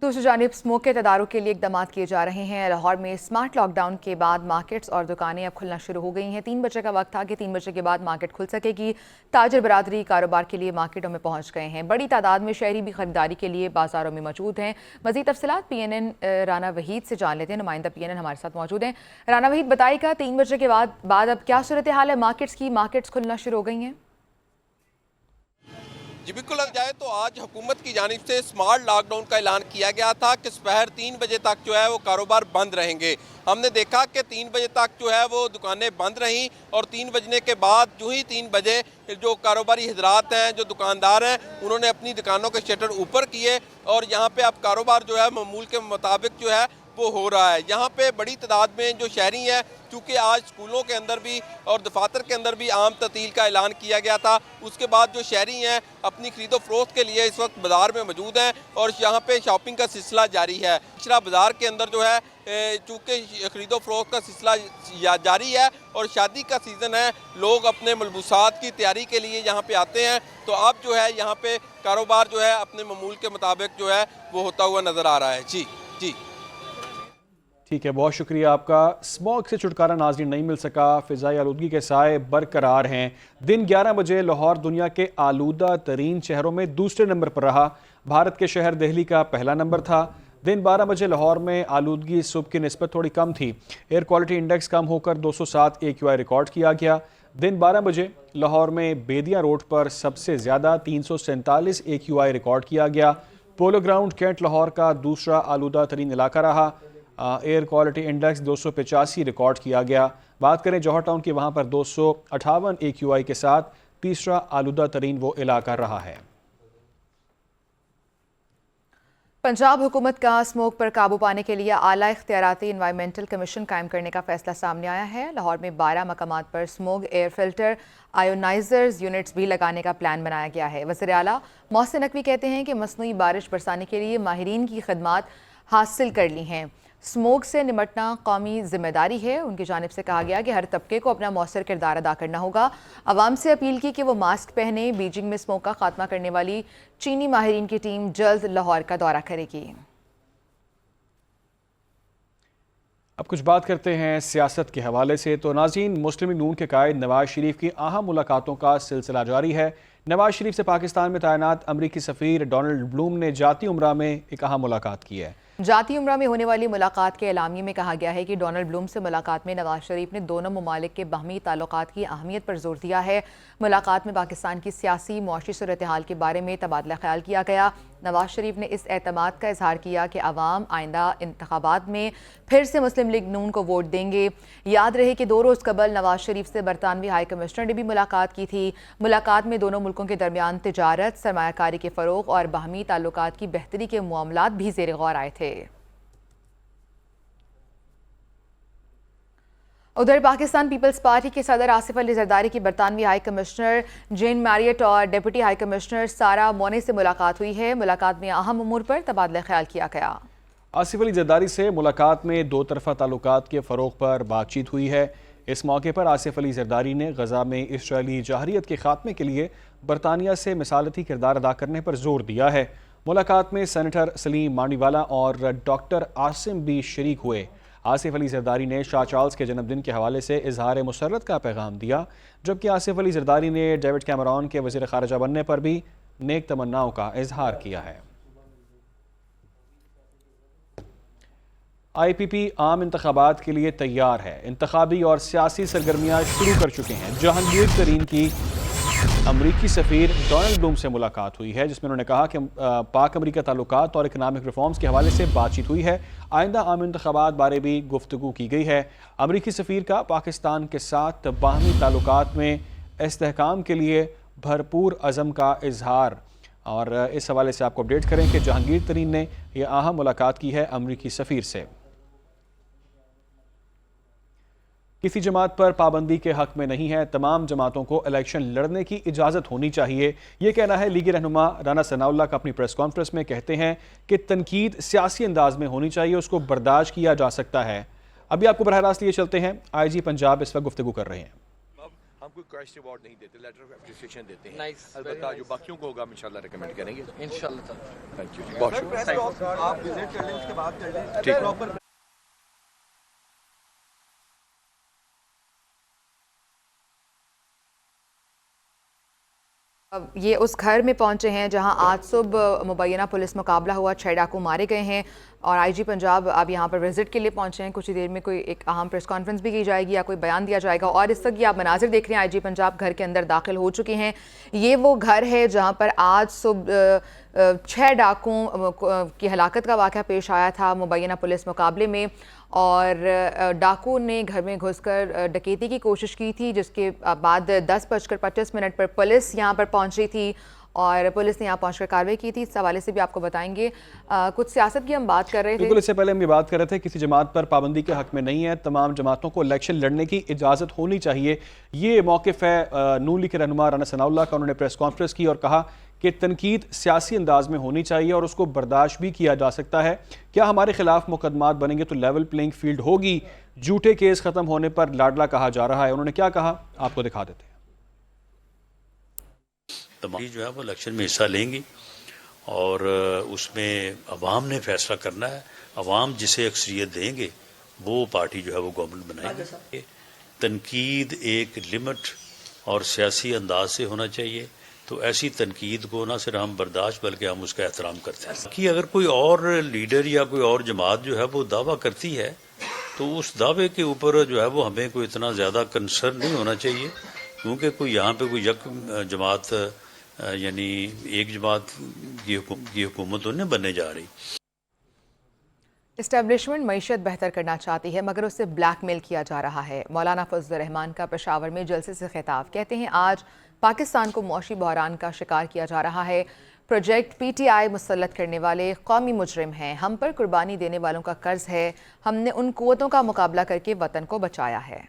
दूसरी जानिब स्मोक के तदारुक के लिए इकदाम किए जा रहे हैं। लाहौर में स्मार्ट लॉकडाउन के बाद मार्केट्स और दुकानें अब खुलना शुरू हो गई हैं। 3 बजे का वक्त था कि 3 बजे के बाद मार्केट खुल सकेगी। ताजर बरादरी कारोबार के लिए मार्केटों में पहुंच गए हैं। बड़ी तादाद में शहरी भी खरीदारी के लिए बाजारों में मौजूद हैं। मज़ीद तफसीलात PNN राना वहीद से जान लेते हैं। नुमाइंदा PNN हमारे साथ मौजूद हैं। राना वहीद, बताइएगा 3 बजे के बाद अब क्या सूरत हाल है मार्केट्स की? मार्केट्स खुलना शुरू हो गई हैं? जी बिल्कुल, लग जाए तो आज हुकूमत की जानिब से स्मार्ट लॉकडाउन का ऐलान किया गया था कि दोपहर 3 बजे तक जो है वो कारोबार बंद रहेंगे। हमने देखा कि 3 बजे तक जो है वो दुकानें बंद रहीं और 3 बजने के बाद जो ही 3 बजे जो कारोबारी हजरात हैं, जो दुकानदार हैं, उन्होंने अपनी दुकानों के शटर ऊपर किए और यहाँ पे अब कारोबार जो है मामूल के मुताबिक जो है वो हो रहा है। यहाँ पे बड़ी तादाद में जो शहरी हैं, चूँकि आज स्कूलों के अंदर भी और दफातर के अंदर भी आम ततील का ऐलान किया गया था, उसके बाद जो शहरी हैं अपनी खरीदो फरोख्त के लिए इस वक्त बाज़ार में मौजूद हैं और यहाँ पे शॉपिंग का सिलसिला जारी है। पिछड़ा बाज़ार के अंदर जो है चूँकि खरीदो फरोख्त का सिलसिला जारी है और शादी का सीज़न है, लोग अपने मलबूसात की तैयारी के लिए यहाँ पे आते हैं। तो अब जो है यहाँ पे कारोबार जो है अपने मामूल के मुताबिक जो है वो होता हुआ नज़र आ रहा है। जी जी ठीक है, बहुत शुक्रिया आपका। स्मॉग से छुटकारा नाज़रीन नहीं मिल सका, फ़िज़ाई आलूदगी के साए बरकरार हैं। दिन 11 बजे लाहौर दुनिया के आलूदा तरीन शहरों में दूसरे नंबर पर रहा। भारत के शहर दिल्ली का पहला नंबर था। दिन 12 बजे लाहौर में आलूदगी सुबह की निस्बत थोड़ी कम थी। एयर क्वालिटी इंडेक्स कम होकर 207 AQI रिकॉर्ड किया गया। दिन 12 बजे लाहौर में बेदिया रोड पर सबसे ज़्यादा 347 AQI रिकॉर्ड किया गया। पोलो ग्राउंड कैंट लाहौर का दूसरा आलूदा तरीन इलाका रहा। एयर क्वालिटी इंडेक्स 285 रिकॉर्ड किया गया। बात करें जौहर टाउन की, वहाँ पर 258 AQI के साथ तीसरा आलूदा तरीन वो इलाका रहा है। पंजाब हुकूमत का स्मोक पर काबू पाने के लिए आला इख्तियाराती इन्वायरमेंटल कमीशन कायम करने का फैसला सामने आया है। लाहौर में 12 मकामात पर स्मोक एयर फिल्टर आयोनाइजर्स यूनिट्स भी लगाने का प्लान बनाया गया है। वज़ीर आला मोहसिन नकवी कहते हैं कि मसनूई बारिश बरसाने के लिए माहिरीन की खदमात हासिल कर ली हैं। स्मोक से निपटना कौमी जिम्मेदारी है। उनकी जानिब से कहा गया कि हर तबके को अपना मौसर किरदार अदा करना होगा। आवाम से अपील की कि वो मास्क पहने। बीजिंग में स्मोक का खात्मा करने वाली चीनी माहिरीन की टीम जल्द लाहौर का दौरा करेगी। अब कुछ बात करते हैं सियासत के हवाले से। तो नाज़रीन, मुस्लिम लीग नून के कायद नवाज शरीफ की अहम मुलाकातों का सिलसिला जारी है। नवाज शरीफ से पाकिस्तान में तैनात अमरीकी सफ़ीर डोनाल्ड ब्लूम ने जाती उम्रा में एक अहम मुलाकात की है। जाती उम्रा में होने वाली मुलाकात के एलामिये में कहा गया है कि डोनाल्ड ब्लूम से मुलाकात में नवाज शरीफ ने दोनों ममालिक के बाहमी ताल्लुकात की अहमियत पर जोर दिया है। मुलाकात में पाकिस्तान की सियासी मुआशी सूरत हाल के बारे में तबादला ख्याल किया गया। नवाज शरीफ ने इस एतमाद का इजहार किया कि अवाम आइंदा इंतखाबात में फिर से मुस्लिम लीग नून को वोट देंगे। याद रहे कि 2 रोज़ कबल नवाज शरीफ से बरतानवी हाई कमिश्नर ने भी मुलाकात की थी। मुलाकात में दोनों मुल्कों के दरमियान तिजारत, सरमायाकारी के फ़रोग और बाहमी ताल्लुकात की बेहतरी के मामलात भी ज़ेर गौर आए थे। उधर पाकिस्तान पीपल्स पार्टी के सदर आसिफ अली जरदारी की बरतानवी हाई कमिश्नर जेन मैरियट और डिप्टी हाई कमिश्नर सारा मोने से मुलाकात हुई है। मुलाकात में अहम उमूर पर तबादला ख्याल किया गया। आसिफ अली जरदारी से मुलाकात में 2 तरफ़ा ताल्लुकात के फ़रोग पर बातचीत हुई है। इस मौके पर आसिफ अली जरदारी ने गज़ा में इसराइली जहरियत के खात्मे के लिए बरतानिया से मिसालती किरदार अदा करने पर जोर दिया है। मुलाकात में सेनेटर सलीम मांडीवाला और डॉक्टर आसिम भी शरीक हुए। आसिफ अली जरदारी ने शाह चार्ल्स के जन्मदिन के हवाले से इजहार मुसर्रत का पैगाम दिया, जबकि आसिफ अली जरदारी ने डेविड कैमरॉन के वज़ीर ख़ारिजा बनने पर भी नेक तमन्नाओं का इजहार किया है। IPP आम इंतखाबात के लिए तैयार है। इंतखाबी और सियासी सरगर्मियाँ शुरू कर चुके हैं। जहांगीर तरीन की अमरीकी सफ़ीर डोनाल्ड ब्लूम से मुलाकात हुई है, जिसमें उन्होंने कहा कि पाक अमरीका ताल्लुकात और इकनॉमिक रिफॉर्म्स के हवाले से बातचीत हुई है। आइंदा आम इंतखाबात बारे भी गुफ्तगू की गई है। अमरीकी सफ़ीर का पाकिस्तान के साथ बाहमी ताल्लुकात में इस्तेहकाम के लिए भरपूर अज़म का इजहार। और इस हवाले से आपको अपडेट करें कि जहांगीर तरीन ने यह अहम मुलाकात की है अमरीकी सफ़ीर से। किसी जमात पर पाबंदी के हक में नहीं है। तमाम जमातों को इलेक्शन लड़ने की इजाज़त होनी चाहिए। ये कहना है लीगी रहनुमा राना सनाउल्लाह का अपनी प्रेस कॉन्फ्रेंस में। कहते हैं कि तनकीद सियासी अंदाज में होनी चाहिए, उसको बर्दाश्त किया जा सकता है। अभी आपको बराह रास्त लिए चलते हैं। IG पंजाब इस वक्त गुफ्तगू कर रहे हैं। हम कोई कैश अवार्ड नहीं देते, लेटर ऑफ एप्रिसिएशन देते हैं। अलबत्ता जो बाकियों को होगा हम इंशाल्लाह रिकमेंड करेंगे इंशाल्लाह। थैंक यू, बहुत शुक्रिया। आप विजिट कर लें, उसके बाद कर लें। ठीक। ये उस घर में पहुंचे हैं जहां आज सुबह मुबैना पुलिस मुकाबला हुआ, 6 डाकू मारे गए हैं और IG पंजाब अब यहां पर विजिट के लिए पहुंचे हैं। कुछ ही देर में कोई एक अहम प्रेस कॉन्फ्रेंस भी की जाएगी या कोई बयान दिया जाएगा। और इस वक्त ये आप मनाजिर देख रहे हैं, IG पंजाब घर के अंदर दाखिल हो चुके हैं। ये वो घर है जहां पर आज सुबह 6 डाकुओं की हलाकत का वाक़या पेश आया था मुबैना पुलिस मुकाबले में। और डाकू ने घर में घुसकर डकैती की कोशिश की थी, जिसके बाद 10:25 पर पुलिस यहां पर पहुंची थी और पुलिस ने यहाँ पहुंचकर कार्रवाई की थी। इस हवाले से भी आपको बताएंगे। कुछ सियासत की हम बात कर रहे थे। बिल्कुल, इससे पहले हम ये बात कर रहे थे किसी जमात पर पाबंदी के हक में नहीं है। तमाम जमातों को इलेक्शन लड़ने की इजाज़त होनी चाहिए। ये मौक़िफ़ है नून लीग के रहनुमा राना सनाउल्लाह का। उन्होंने प्रेस कॉन्फ्रेंस की और कहा कि तनकीद सियासी अंदाज में होनी चाहिए और उसको बर्दाश्त भी किया जा सकता है। क्या हमारे खिलाफ मुकदमात बनेंगे तो लेवल प्लेइंग फील्ड होगी। झूठे केस ख़त्म होने पर लाडला कहा जा रहा है। उन्होंने क्या कहा, आपको दिखा देते हैं। तमाम जो है वो इलेक्शन में हिस्सा लेंगी और उसमें अवाम ने फैसला करना है। अवाम जिसे अक्सरियत देंगे वो पार्टी जो है वो गवर्नमेंट बनाएगी। तनकीद एक लिमिट और सियासी अंदाज से होना चाहिए। तो ऐसी तनकीद को ना सिर्फ हम बर्दाश्त बल्कि हम उसका एहतराम करते हैं कि अगर कोई और लीडर या कोई और जमात जो है वो दावा करती है तो उस दावे के ऊपर जो है वो हमें कोई इतना ज़्यादा कंसर्न नहीं होना चाहिए, क्योंकि कोई यहाँ पे कोई यक जमात यानी एक जमात की हुकूमत तो नहीं बनने जा रही। इस्टेब्लिशमेंट मईशत बेहतर करना चाहती है मगर उससे ब्लैकमेल किया जा रहा है। मौलाना फजल रहमान का पेशावर में जलसे से खिताब, कहते हैं आज पाकिस्तान को मौशी बहरान का शिकार किया जा रहा है। प्रोजेक्ट PTI मुसल्लत करने वाले कौमी मुजरिम हैं। हम पर कुर्बानी देने वालों का कर्ज है। हमने उन कुव्वतों का मुकाबला करके वतन को बचाया है।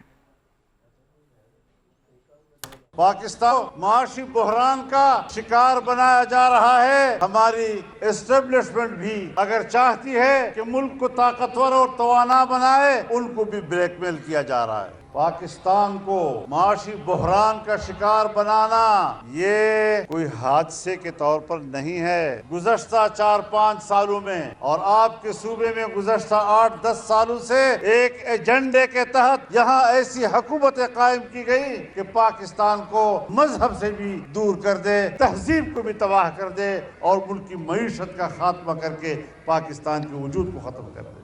पाकिस्तान माशी बहरान का शिकार बनाया जा रहा है। हमारी एस्टेब्लिशमेंट भी अगर चाहती है कि मुल्क को ताकतवर और तवाना बनाए, उनको भी ब्लैकमेल किया जा रहा है। पाकिस्तान को माशी बहरान का शिकार बनाना ये कोई हादसे के तौर पर नहीं है। गुज़श्ता 4-5 सालों में और आपके सूबे में गुज़श्ता 8-10 सालों से एक एजेंडे के तहत यहाँ ऐसी हुकूमतें कायम की गई कि पाकिस्तान को मजहब से भी दूर कर दे, तहजीब को भी तबाह कर दे और मुल्क की मईशत का खात्मा करके पाकिस्तान के वजूद को खत्म कर दे।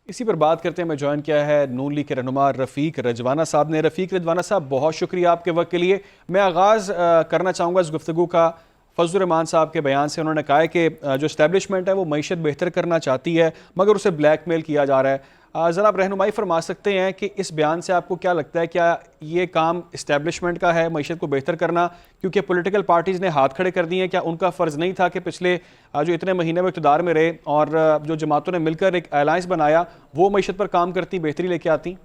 इसी पर बात करते हैं, मैं ज्वाइन किया है नून लीग के रहनुमा रफ़ीक रजवाना साहब ने। रफ़ीक रजवाना साहब, बहुत शुक्रिया आपके वक्त के लिए। मैं आगाज़ करना चाहूँगा इस गुफ्तगू का फजल रहमान साहब के बयान से। उन्होंने कहा है कि जो इस्टेब्लिशमेंट है वो मईशत बेहतर करना चाहती है मगर उसे ब्लैकमेल किया जा रहा है। ज़रा आप रहनुमाई फरमा सकते हैं कि इस बयान से आपको क्या लगता है, क्या ये काम इस्टेब्लिशमेंट का है मईशत को बेहतर करना, क्योंकि पॉलिटिकल पार्टीज़ ने हाथ खड़े कर दिए हैं? क्या उनका फ़र्ज़ नहीं था कि पिछले जो इतने महीने में इक़्तिदार में रहे और जो जमातों ने मिलकर एक अलायंस बनाया वो मईशत पर काम करती, बेहतरी लेके आती?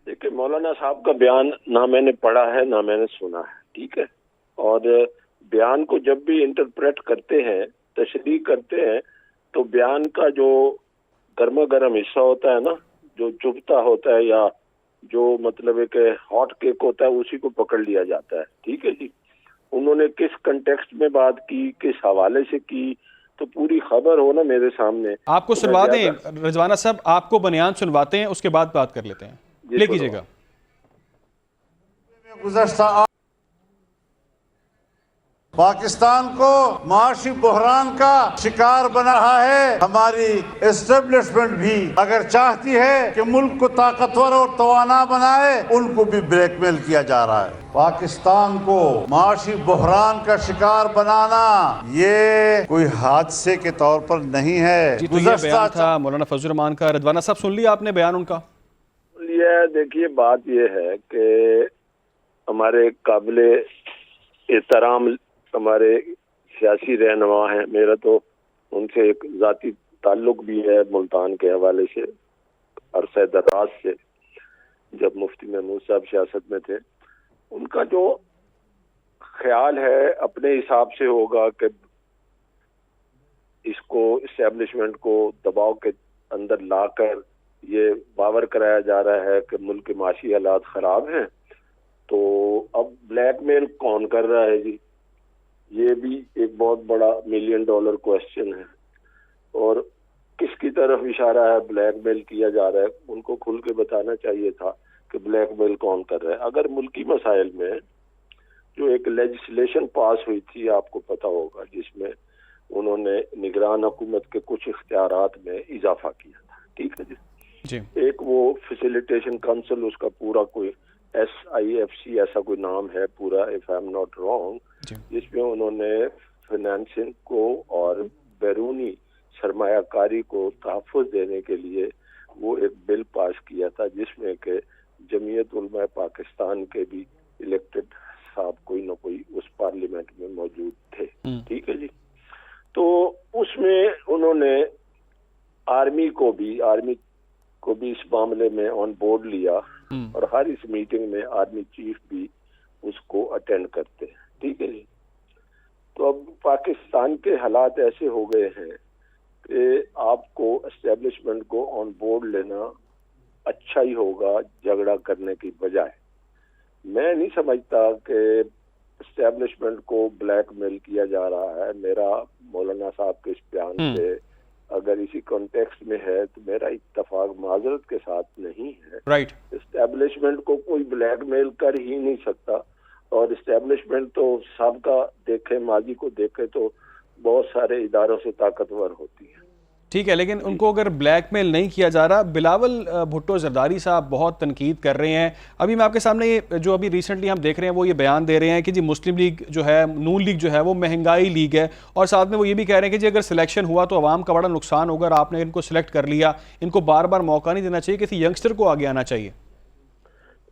देखिए, मौलाना साहब का बयान ना मैंने पढ़ा है ना मैंने सुना है, ठीक है। और बयान को जब भी इंटरप्रेट करते हैं, तशरीह करते हैं, तो बयान का जो गर्मा गर्म हिस्सा होता है ना, जो चुभता होता है या जो मतलब एक हॉट केक होता है, उसी को पकड़ लिया जाता है, ठीक है जी। उन्होंने किस कंटेक्स्ट में बात की, किस हवाले से की, तो पूरी खबर हो ना मेरे सामने। आपको सुनवा दें रजवाना साहब, आपको बयान सुनवाते हैं, उसके बाद बात कर लेते हैं। प्ले कीजिएगा। पाकिस्तान को माशी बहरान का शिकार बना रहा है। हमारी एस्टेब्लिशमेंट भी अगर चाहती है कि मुल्क को ताकतवर और तवाना बनाए, उनको भी ब्लैकमेल किया जा रहा है। पाकिस्तान को माशी बहरान का शिकार बनाना ये कोई हादसे के तौर पर नहीं है। जी, तो ये बयान था मौलाना फजल रहमान का। रजवाना साहब, सुन लिया आपने बयान उनका? ये देखिए, बात ये है कि हमारे काबिले एहतराम हमारे सियासी रहनुमा हैं। मेरा तो उनसे एक ज़ाती ताल्लुक भी है मुल्तान के हवाले से, अरसे दराज से, जब मुफ्ती महमूद साहब सियासत में थे। उनका जो ख्याल है अपने हिसाब से होगा कि इसको इस्टेब्लिशमेंट को दबाव के अंदर लाकर ये बावर कराया जा रहा है कि मुल्क के माशी हालात ख़राब हैं। तो अब ब्लैकमेल कौन कर रहा है जी, ये भी एक बहुत बड़ा $1 मिलियन क्वेश्चन है। और किसकी तरफ इशारा है, ब्लैकमेल किया जा रहा है? उनको खुल के बताना चाहिए था कि ब्लैकमेल कौन कर रहा है। अगर मुल्की मसाइल में जो एक लेजिस्लेशन पास हुई थी, आपको पता होगा, जिसमें उन्होंने निगरान हुकूमत के कुछ इख्तियारात में इजाफा किया था, ठीक है जी। एक वो फैसिलिटेशन काउंसिल, उसका पूरा कोई SIFC ऐसा कोई नाम है पूरा, if I am not wrong, जिसमें उन्होंने फाइनेंसिंग को और बैरूनी सरमायाकारी को तहफ़्फ़ुज़ देने के लिए वो एक बिल पास किया था, जिसमें कि जमीयत उलमा पाकिस्तान के भी इलेक्टेड साहब कोई न कोई उस पार्लियामेंट में मौजूद थे, ठीक है जी। तो उसमें उन्होंने आर्मी को भी इस मामले में ऑन बोर्ड लिया और हर इस मीटिंग में आर्मी चीफ भी उसको अटेंड करते हैं, ठीक है जी। तो अब पाकिस्तान के हालात ऐसे हो गए हैं कि आपको एस्टेब्लिशमेंट को ऑन बोर्ड लेना अच्छा ही होगा झगड़ा करने की बजाय। मैं नहीं समझता कि एस्टेब्लिशमेंट को ब्लैकमेल किया जा रहा है। मेरा मौलाना साहब के इस बयान से अगर इसी कॉन्टेक्स्ट में है तो मेरा इत्तफाक माजरत के साथ नहीं है। राइट। एस्टेब्लिशमेंट को कोई ब्लैकमेल कर ही नहीं सकता। और एस्टेब्लिशमेंट तो सबका देखे, माजी को देखे तो बहुत सारे इदारों से ताकतवर होती है। ठीक है, लेकिन उनको अगर ब्लैकमेल नहीं किया जा रहा, बिलावल भुट्टो जरदारी साहब बहुत तनकीद कर रहे हैं। अभी मैं आपके सामने ये जो अभी रिसेंटली हम देख रहे हैं वो ये बयान दे रहे हैं कि जी मुस्लिम लीग जो है, नून लीग जो है वो महंगाई लीग है, और साथ में वो ये भी कह रहे हैं कि जी अगर सिलेक्शन हुआ तो आवाम का बड़ा नुकसान होगा, और आपने इनको सिलेक्ट कर लिया, इनको बार बार मौका नहीं देना चाहिए, किसी यंगस्टर को आगे आना चाहिए।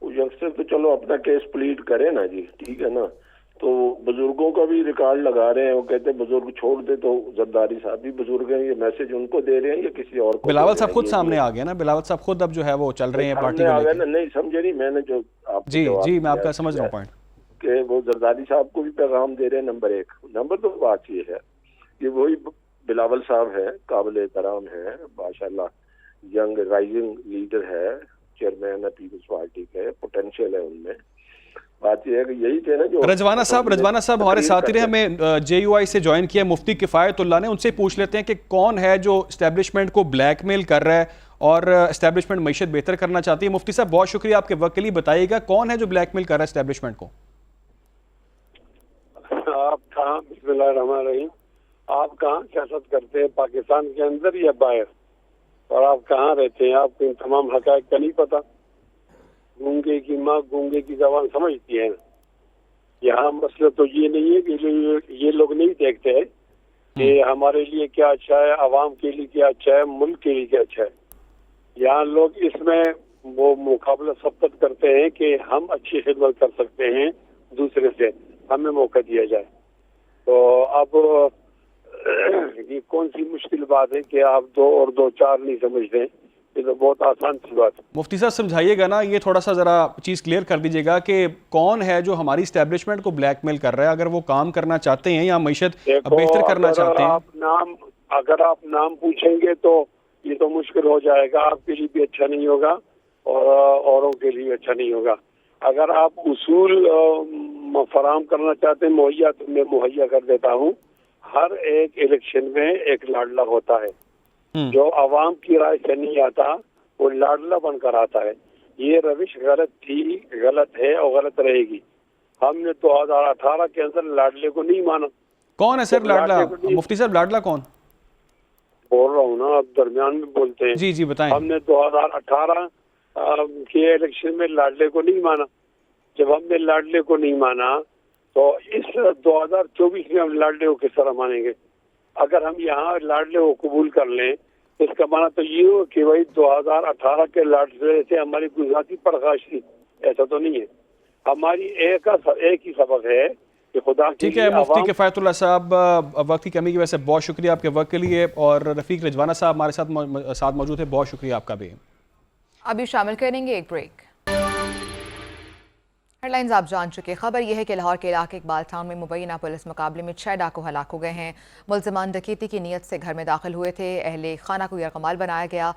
यंगस्टर तो चलो अपना केस प्लीड करे ना जी, ठीक है ना, तो बुजुर्गों का भी रिकॉर्ड लगा रहे हैं, वो कहते हैं बुजुर्ग छोड़ दे, तो जरदारी साहब भी बुजुर्ग हैं, ये मैसेज उनको दे रहे हैं या किसी और को? बिलावल साहब खुद सामने आ गए ना, बिलावल साहब खुद अब जो है वो चल रहे हैं पार्टी आ गए ना, नहीं समझे नहीं मैंने जो आप जी जी मैं आपका समझ रहा हूँ पॉइंट कि वो जरदारी साहब को भी पैगाम दे रहे हैं। नंबर 1 नंबर 2 बात ये है कि वही बिलावल साहब है, काबिल एहतराम है, माशाल्लाह यंग राइजिंग लीडर है, चेयरमैन है पीपल्स पार्टी के, पोटेंशियल है उनमें। बात यह है कि यही थे ना जो रजवाना साहब हमारे साथी रहे, हमें JUI से ज्वाइन किया मुफ्ती किफायतुल्लाह ने, उनसे पूछ लेते हैं कि कौन है जो एस्टेब्लिशमेंट को ब्लैकमेल कर रहा है और एस्टेब्लिशमेंट मईशत बेहतर करना चाहती है। मुफ्ती साहब बहुत शुक्रिया, आपके वक्त के लिए बताइएगा कौन है जो ब्लैकमेल कर रहा है एस्टेब्लिशमेंट को? आप कहाँ, बिस्मिल्लाहिर्रहमानिर्रहीम, आप कहाँ सियासत करते हैं, पाकिस्तान के अंदर या बाहर, और आप कहाँ रहते हैं? आपको इन तमाम हकायक का नहीं पता? गूंगे की माँ गूंगे की जबान समझती है। यहाँ मसला तो ये नहीं है कि ये लोग नहीं देखते हैं कि हमारे लिए क्या अच्छा है, आवाम के लिए क्या अच्छा है, मुल्क के लिए क्या अच्छा है। यहाँ लोग इसमें वो मुकाबला सबकत करते हैं कि हम अच्छी खिदमत कर सकते हैं दूसरे से, हमें मौका दिया जाए। तो अब ये कौन सी मुश्किल बात है कि आप 2 और 2 4 नहीं समझते? ये तो बहुत आसान सी बात है। मुफ्ती साहब समझाइएगा ना, ये थोड़ा सा जरा चीज़ क्लियर कर दीजिएगा कि कौन है जो हमारी एस्टेब्लिशमेंट को ब्लैकमेल कर रहा है, अगर वो काम करना चाहते हैं या मईशत बेहतर करना चाहते हैं। अगर आप नाम पूछेंगे तो ये तो मुश्किल हो जाएगा, आपके लिए भी अच्छा नहीं होगा और औरों के लिए अच्छा नहीं होगा। अगर आप उसूल फराहम करना चाहते हैं मुहैया, तो मैं मुहैया कर देता हूँ। हर एक इलेक्शन में एक लाडला होता है, जो आवाम की राय से नहीं आता वो लाडला बनकर आता है। ये रविश गलत थी, गलत है और गलत रहेगी। हमने 2018 के अंदर लाडले को नहीं माना। कौन है सर लाडला? मुफ्ती साहब लाडला कौन? बोल रहा हूँ ना, आप दरमियान में बोलते हैं। जी जी बताएं। हमने 2018 के इलेक्शन में लाडले को नहीं माना। जब हमने लाडले को नहीं माना तो इस 2024 में हम लाडले को किस तरह मानेंगे? अगर हम यहाँ लाडले को कबूल कर लें तो इसका माना तो ये हो कि भाई 2018 के लाडले से हमारी गुजराती पड़काश थी, ऐसा तो नहीं है। हमारी एक ही सबक है कि खुदा की। ठीक है मुफ्ती किफायतुल्लाह साहब, वक्त की कमी की वजह से बहुत शुक्रिया आपके वक्त के लिए, और रफीक रिजवाना साहब हमारे साथ मौजूद है, बहुत शुक्रिया आपका भी। अभी शामिल करेंगे एक ब्रेक। हेडलाइंस आप जान चुके। खबर यह है कि लाहौर के इलाके इकबाल टाउन में मुबैना पुलिस मुकाबले में 6 डाकू हलाक हो गए हैं। मुल्ज़िमान डकैती की नीयत से घर में दाखिल हुए थे। अहले खाना को यरगमाल बनाया गया।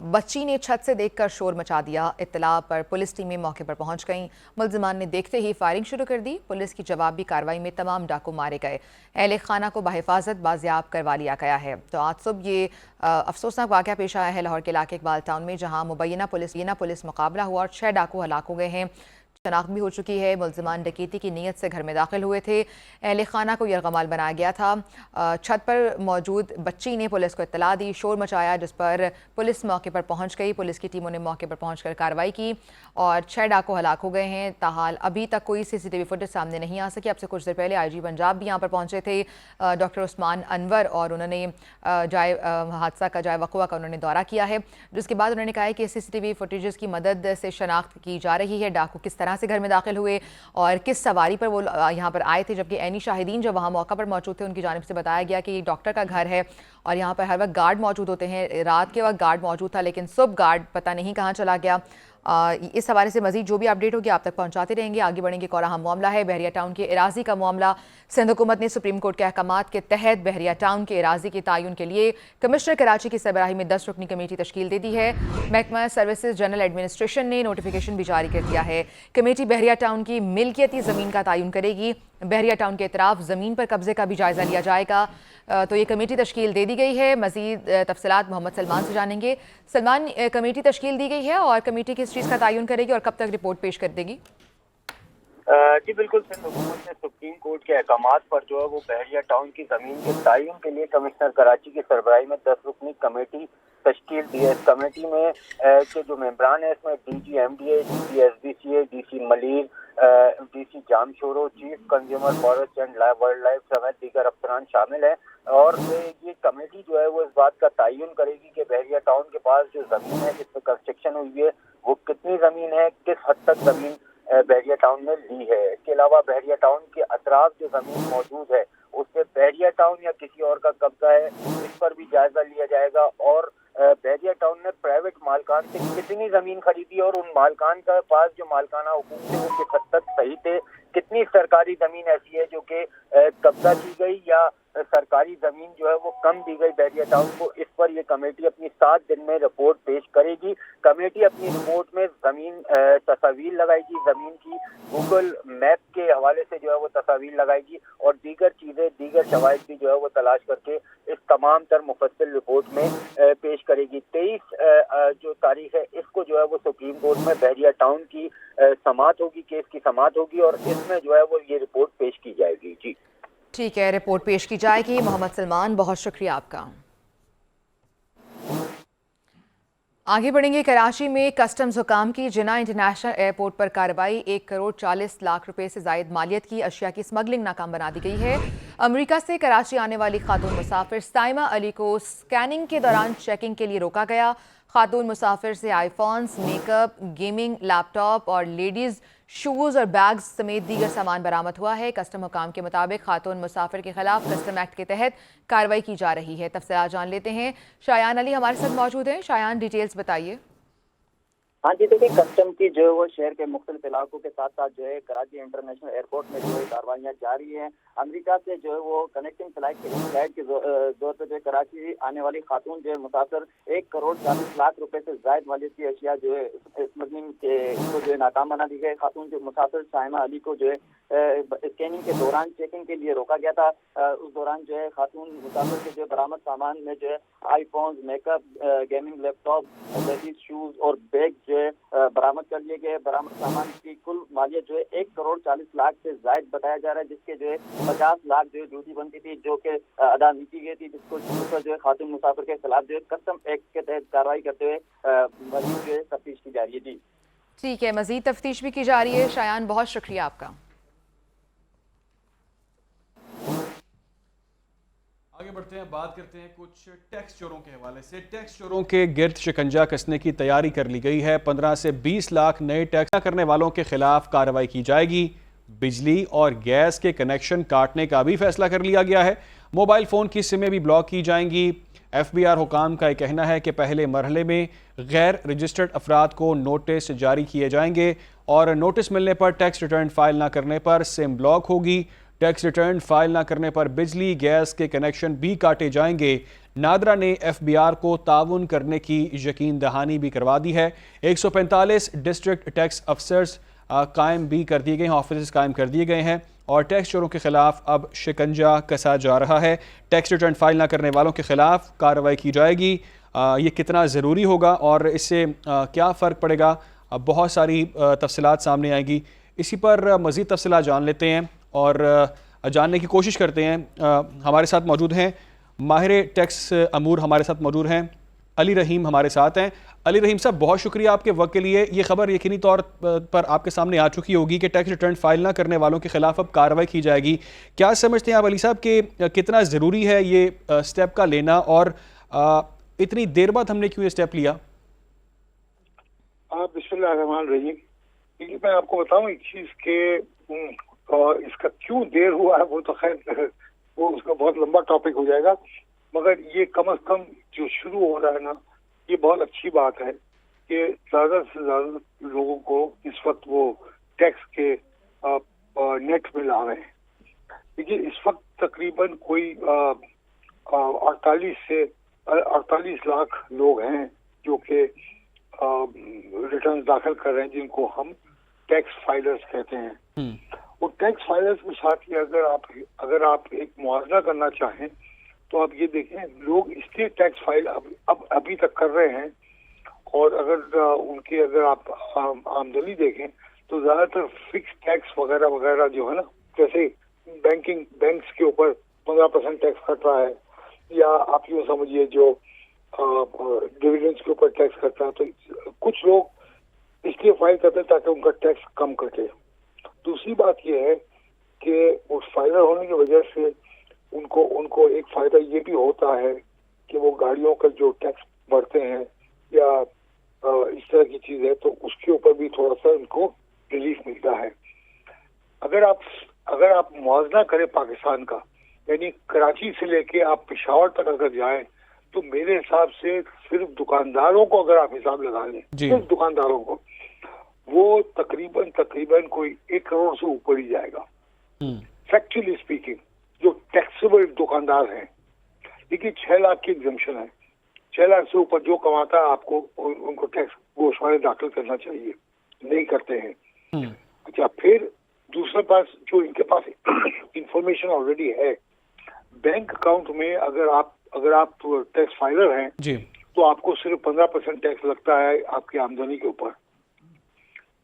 बच्ची ने छत से देखकर शोर मचा दिया। इत्तला पर पुलिस टीमें मौके पर पहुंच गईं। मुल्ज़िमान ने देखते ही फायरिंग शुरू कर दी। पुलिस की जवाबी कार्रवाई में तमाम डाकू मारे गए। अहले खाना को बहिफाजत बाजियाब करवा लिया गया है। तो आज सुबह ये अफसोसनाक वाक़या पेश आया है लाहौर के इलाके इकबाल टाउन में, जहाँ मुबैना पुलिस मुकाबला हुआ और 6 डाकू हलाक हो गए हैं। शनाख्त भी हो चुकी है। मुल्ज़िमान डकैती की नीयत से घर में दाखिल हुए थे। अहले खाना को यरगमाल बनाया गया था। छत पर मौजूद बच्ची ने पुलिस को इत्तला दी, शोर मचाया, जिस पर पुलिस मौके पर पहुंच गई। पुलिस की टीमों ने मौके पर पहुंचकर कार्रवाई की और 6 डाकू हलाक हो गए हैं। ताहाल अभी तक कोई CCTV फुटेज सामने नहीं आ सकी। अब से कुछ देर पहले IG पंजाब भी यहाँ पर पहुँचे थे, डॉक्टर उस्मान अनवर, और उन्होंने हादसा का जाए वक़वा का उन्होंने दौरा किया है, जिसके बाद उन्होंने कहा है कि CCTV फुटेज की मदद से शनाख्त की जा रही है डाकू किस तरह से घर में दाखिल हुए और किस सवारी पर वो यहाँ पर आए थे। जबकि ऐनी शाहिदीन जो वहाँ मौका पर मौजूद थे, उनकी जानिब से बताया गया कि डॉक्टर का घर है और यहाँ पर हर वक्त गार्ड मौजूद होते हैं। रात के वक्त गार्ड मौजूद था, लेकिन सुबह गार्ड पता नहीं कहाँ चला गया। इस हवाले से मजीद जो भी अपडेट होगी आप तक पहुँचाते रहेंगे। आगे बढ़ेंगे। एक और अहम मामला है बहरिया टाउन के एराजी का मामला। सिंध हुकूमत ने सुप्रीम कोर्ट के अहकामात के तहत बहरिया टाउन के एराजी के तयन के लिए कमिश्नर कराची की सरबराही में 10 रुकनी कमेटी तश्कील दे दी है। महकमा सर्विसेज जनरल एडमिनिस्ट्रेशन ने नोटिफिकेशन भी जारी कर दिया है। कमेटी बहरिया टाउन की मिल्कियती ज़मीन का तयन करेगी। बहरिया टाउन के इतराफ ज़मीन पर कब्जे का भी जायज़ा लिया जाएगा। तो ये कमेटी तश्कील दे दी गई है। मज़ीद तफसीलात मोहम्मद सलमान से जानेंगे। सलमान, कमेटी तश्कील दी गई है और कमेटी किस चीज़ का तयन करेगी और कब तक रिपोर्ट पेश कर देगी? जी बिल्कुल, सिंध हुकूमत ने सुप्रीम कोर्ट के अहकामात पर जो है वो बहरिया टाउन की जमीन के तयन के लिए कमिश्नर कराची की सरबराही में 10 रुकनी कमेटी तश्कील दी है। इस कमेटी में के जो मेंबरान है इसमें DG MDA, DG SBCA, DC Malir, DC Jamshoro, chief consumer forest and wild life समेत दीगर अफसरान शामिल हैं। और ये कमेटी जो है वो इस बात का तयन करेगी कि बहरिया टाउन के पास जो जमीन है जिस पर कंस्ट्रक्शन हुई है वो कितनी जमीन है, किस हद तक जमीन बहरिया टाउन ने ली है। इसके अलावा बहरिया टाउन के अतराफ जो जमीन मौजूद है उससे बहरिया टाउन या किसी और का कब्जा है, इस पर भी जायजा लिया जाएगा। और बहरिया टाउन ने प्राइवेट मालकान से कितनी जमीन खरीदी और उन मालकान का पास जो मालकाना हुकूक थे वो किस हद तक सही थे, कितनी सरकारी जमीन ऐसी है जो कि कब्जा की गई या सरकारी जमीन जो है वो कम दी गई बहरिया टाउन को, इस पर ये कमेटी अपनी 7 दिन में रिपोर्ट पेश करेगी। कमेटी अपनी रिपोर्ट में जमीन तस्वीर लगाएगी, जमीन की गूगल मैप के हवाले से जो है वो तस्वीर लगाएगी और दीगर चीजें, दीगर शवाहिद भी जो है वो तलाश करके इस तमाम तर मुफस्सिल रिपोर्ट में पेश करेगी। 23 जो तारीख है इसको जो है वो सुप्रीम कोर्ट में बहरिया टाउन की समाअत होगी, केस की समाअत होगी और इसमें जो है वो ये रिपोर्ट पेश की जाएगी। जी ठीक है, रिपोर्ट पेश की जाएगी। मोहम्मद सलमान, बहुत शुक्रिया आपका। आगे बढ़ेंगे। कराची में कस्टम्स हुकाम की जिना इंटरनेशनल एयरपोर्ट पर कार्रवाई। 1 करोड़ 40 लाख रुपए से जायद मालियत की अशिया की स्मगलिंग नाकाम बना दी गई है। अमेरिका से कराची आने वाली खातून मुसाफिर साइमा अली को स्कैनिंग के दौरान चेकिंग के लिए रोका गया। खातून मुसाफिर से आईफोन्स, मेकअप, गेमिंग लैपटॉप और लेडीज़ शूज़ और बैग्स समेत दीगर सामान बरामद हुआ है। कस्टम हुकाम के मुताबिक खातून मुसाफिर के खिलाफ कस्टम एक्ट के तहत कार्रवाई की जा रही है। तफसीलात जान लेते हैं। शायान अली हमारे साथ मौजूद हैं। शायान, डिटेल्स बताइए। हाँ जी, देखिए कस्टम की जो है वो शहर के मुख्तलिफ इलाकों के साथ साथ जो है कराची इंटरनेशनल एयरपोर्ट में जो है कार्रवाइयाँ जारी हैं। अमेरिका से जो है वो कनेक्टिंग फ्लाइट के दौर पर जो है कराची आने वाली खातून जो है मुसाफिर 1 करोड़ 40 लाख रुपए से जायद मालियत की अशिया जो है स्मगलिंग के इसको जो है नाकाम बना दी गई। खातून जो मुसाफिर साइमा अली को जो है स्कैनिंग के दौरान चेकिंग के लिए रोका गया था। उस दौरान जो है खातून मुसाफिर के जो बरामद सामान में जो है iPhone, makeup, gaming laptop, ladies shoes और बैग जो है बरामद कर लिए गए। बरामद सामान की कुल मालियत जो है 1 करोड़ 40 लाख से जायद बताया जा रहा है, जिसके जो है 50 लाख जो है ड्यूटी बनती थी जो कि अदा नहीं की गई थी, जिसको जो है खातून मुसाफिर के खिलाफ जो है कस्टम एक्ट के तहत कार्रवाई करते हुए मजीद जो है तफ्तीश की जा रही है। जी ठीक है, मजीद तफ्तीश भी की जा रही है। शायान, बहुत शुक्रिया आपका। आगे बढ़ते हैं, बात करते हैं कुछ टैक्स चोरों के हवाले से। टैक्स चोरों के गिर्द शिकंजा कसने की तैयारी कर ली गई है। 15 से 20 लाख नए टैक्स करने वालों के खिलाफ कार्रवाई की जाएगी। बिजली और गैस के कनेक्शन काटने का भी फैसला कर लिया गया है। मोबाइल फ़ोन की सिमें भी ब्लॉक की जाएंगी। FBI हुकाम का कहना है कि पहले मरहले में गैर रजिस्टर्ड अफराद को नोटिस जारी किए जाएंगे और नोटिस मिलने पर टैक्स रिटर्न फाइल ना करने पर सिम ब्लॉक होगी। टैक्स रिटर्न फाइल ना करने पर बिजली गैस के कनेक्शन भी काटे जाएंगे। नादरा ने FBR को ताउन करने की यकीन दहानी भी करवा दी है। 145 डिस्ट्रिक्ट टैक्स अफसर्स कायम भी कर दिए गए हैं, ऑफिस कायम कर दिए गए हैं और टैक्स चोरों के खिलाफ अब शिकंजा कसा जा रहा है। टैक्स रिटर्न फाइल ना करने वालों के खिलाफ कार्रवाई की जाएगी। ये कितना ज़रूरी होगा और इससे क्या फ़र्क पड़ेगा, अब बहुत सारी तफसीलात सामने आएंगी। इसी पर मज़ीद तफसीलात जान लेते हैं और जानने की कोशिश करते हैं। हमारे साथ मौजूद हैं माहिर टैक्स अमूर, हमारे साथ मौजूद हैं अली रहीम हमारे साथ हैं। अली रहीम साहब, बहुत शुक्रिया आपके वक्त के लिए। ये खबर यकीनी तौर पर आपके सामने आ चुकी होगी कि टैक्स रिटर्न फाइल ना करने वालों के खिलाफ अब कार्रवाई की जाएगी। क्या समझते हैं आप अली साहब कि कितना ज़रूरी है ये स्टेप का लेना और इतनी देर बाद हमने क्यों ये स्टेप लिया? बिस्मिल्लाहिर्रहमानिर्रहीम। देखिए, मैं आपको बताऊं एक चीज़ के इसका क्यों देर हुआ है वो तो खैर वो उसका बहुत लंबा टॉपिक हो जाएगा, मगर ये कम से कम जो शुरू हो रहा है ना, ये बहुत अच्छी बात है कि ज़्यादा से ज़्यादा लोगों को इस वक्त वो टैक्स के नेट में ला रहे हैं। देखिए, इस वक्त तकरीबन कोई 48 लाख लोग हैं जो कि रिटर्न दाखिल कर रहे हैं, जिनको हम टैक्स फाइलर्स कहते हैं। वो टैक्स फाइलर्स के साथ ही अगर आप एक मुआवजा करना चाहें तो आप ये देखें, लोग इसलिए टैक्स फाइल अब अभी तक कर रहे हैं और अगर आप आमदनी देखें तो ज्यादातर फिक्स टैक्स वगैरह वगैरह जो है ना, जैसे बैंक्स के ऊपर 15% टैक्स कट रहा है, या आप यूँ समझिए जो डिविडेंड्स के ऊपर टैक्स कट रहा है, तो कुछ लोग इसलिए फाइल करते हैं ताकि उनका टैक्स कम कटे। दूसरी बात यह है कि उस फाइलर होने की वजह से उनको एक फायदा ये भी होता है कि वो गाड़ियों का जो टैक्स बढ़ते हैं या इस तरह की चीज है, तो उसके ऊपर भी थोड़ा सा उनको रिलीफ मिलता है। अगर आप मुआवजा करें पाकिस्तान का, यानी कराची से लेके आप पेशावर तक अगर जाएं, तो मेरे हिसाब से सिर्फ दुकानदारों को अगर आप हिसाब लगा लें, सिर्फ दुकानदारों को, वो तकरीबन कोई 1 करोड़ से ऊपर ही जाएगा फैक्चुअली स्पीकिंग, जो टैक्सेबल दुकानदार हैं। देखिए 6 लाख की एग्जम्पशन है, 6 लाख से ऊपर जो कमाता है आपको उनको टैक्स गोशवारे दाखिल करना चाहिए, नहीं करते हैं। अच्छा, फिर दूसरे पास जो इनके पास इंफॉर्मेशन ऑलरेडी है, बैंक अकाउंट में अगर आप टैक्स फाइलर हैं जी, तो आपको सिर्फ 15% टैक्स लगता है आपकी आमदनी के ऊपर,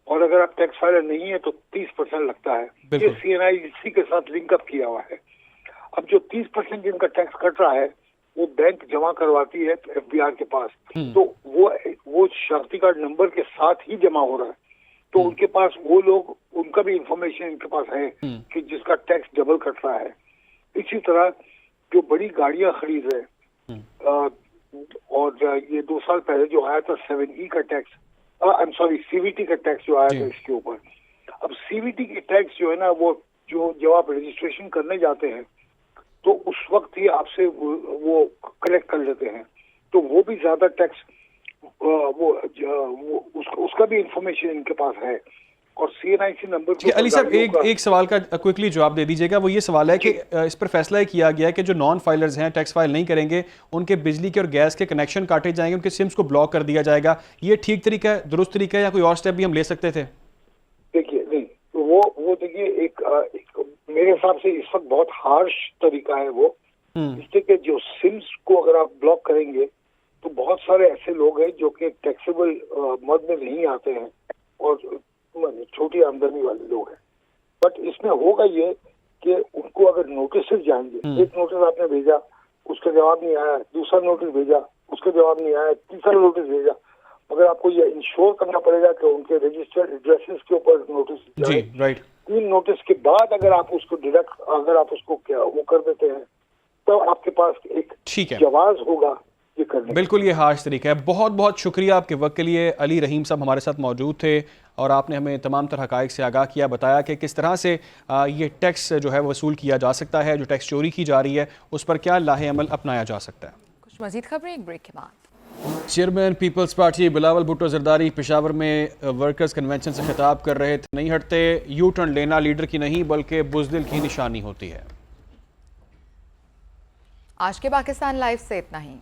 और अगर आप टैक्स फाइलर नहीं है तो 30% लगता है। ये CNIC के साथ लिंकअप किया हुआ है। अब जो 30% जिनका टैक्स कट रहा है वो बैंक जमा करवाती है FBR के पास, तो वो शनाख्ती कार्ड नंबर के साथ ही जमा हो रहा है, तो उनके पास वो लोग, उनका भी इंफॉर्मेशन इनके पास है कि जिसका टैक्स डबल कट रहा है। इसी तरह जो बड़ी गाड़ियां खरीद रहे हैं, और ये 2 साल पहले जो आया था 7E का टैक्स, CVT का टैक्स जो आया था इसके ऊपर, अब CVT की टैक्स जो है ना, वो जब आप रजिस्ट्रेशन करने जाते हैं तो उस वक्त ही आपसे वो कलेक्ट कर लेते हैं, तो वो भी ज्यादा टैक्स उसका भी इंफॉर्मेशन इनके पास है। और CNIC नंबर। अली साहब, एक सवाल का क्विकली जवाब दे दीजिएगा। वो ये सवाल है कि इस पर फैसला किया गया है कि जो नॉन फाइलर्स हैं, टैक्स फाइल नहीं करेंगे, उनके बिजली के और गैस के कनेक्शन काटे जाएंगे, उनके सिम्स को ब्लॉक कर दिया जाएगा। ये ठीक तरीका है, दुरुस्त तरीका है, या कोई और स्टेप भी हम ले सकते थे? देखिए, नहीं, वो देखिए एक मेरे हिसाब से इस वक्त बहुत हार्श तरीका है वो, इससे कि जो सिम्स को अगर आप ब्लॉक करेंगे तो बहुत सारे ऐसे लोग हैं जो कि टैक्सेबल मद में नहीं आते हैं और छोटी आमदनी वाले लोग हैं। बट इसमें होगा ये कि उनको अगर नोटिस जाएंगे, एक नोटिस आपने भेजा, उसका जवाब नहीं आया, दूसरा नोटिस भेजा, उसका जवाब नहीं आया, तीसरा नोटिस भेजा, मगर आपको ये इंश्योर करना पड़ेगा कि उनके रजिस्टर्ड एड्रेसेस के ऊपर नोटिस जाए। 3 नोटिस के बाद अगर आप उसको अगर आप उसको वो कर देते हैं तो आपके पास एक जवाब होगा ये करने। बिल्कुल, ये हार्श तरीका है। बहुत बहुत शुक्रिया आपके वक्त के लिए। अली रहीम साहब हमारे साथ मौजूद थे और आपने हमें तमाम तरह हक़ाइक़ से आगाह किया, बताया कि किस तरह से ये टैक्स जो है वसूल किया जा सकता है, जो टैक्स चोरी की जा रही है उस पर क्या लाहे अमल अपनाया जा सकता है। कुछ मज़ीद खबरें एक ब्रेक के बाद। Chairman people's party Bilawal Bhutto Zardari Peshawar में वर्कर्स कन्वेंशन से खिताब कर रहे थे। नहीं हटते, यू टर्न लेना लीडर की नहीं बल्कि बुज़दिल की निशानी होती है। आज के पाकिस्तान लाइव से इतना ही।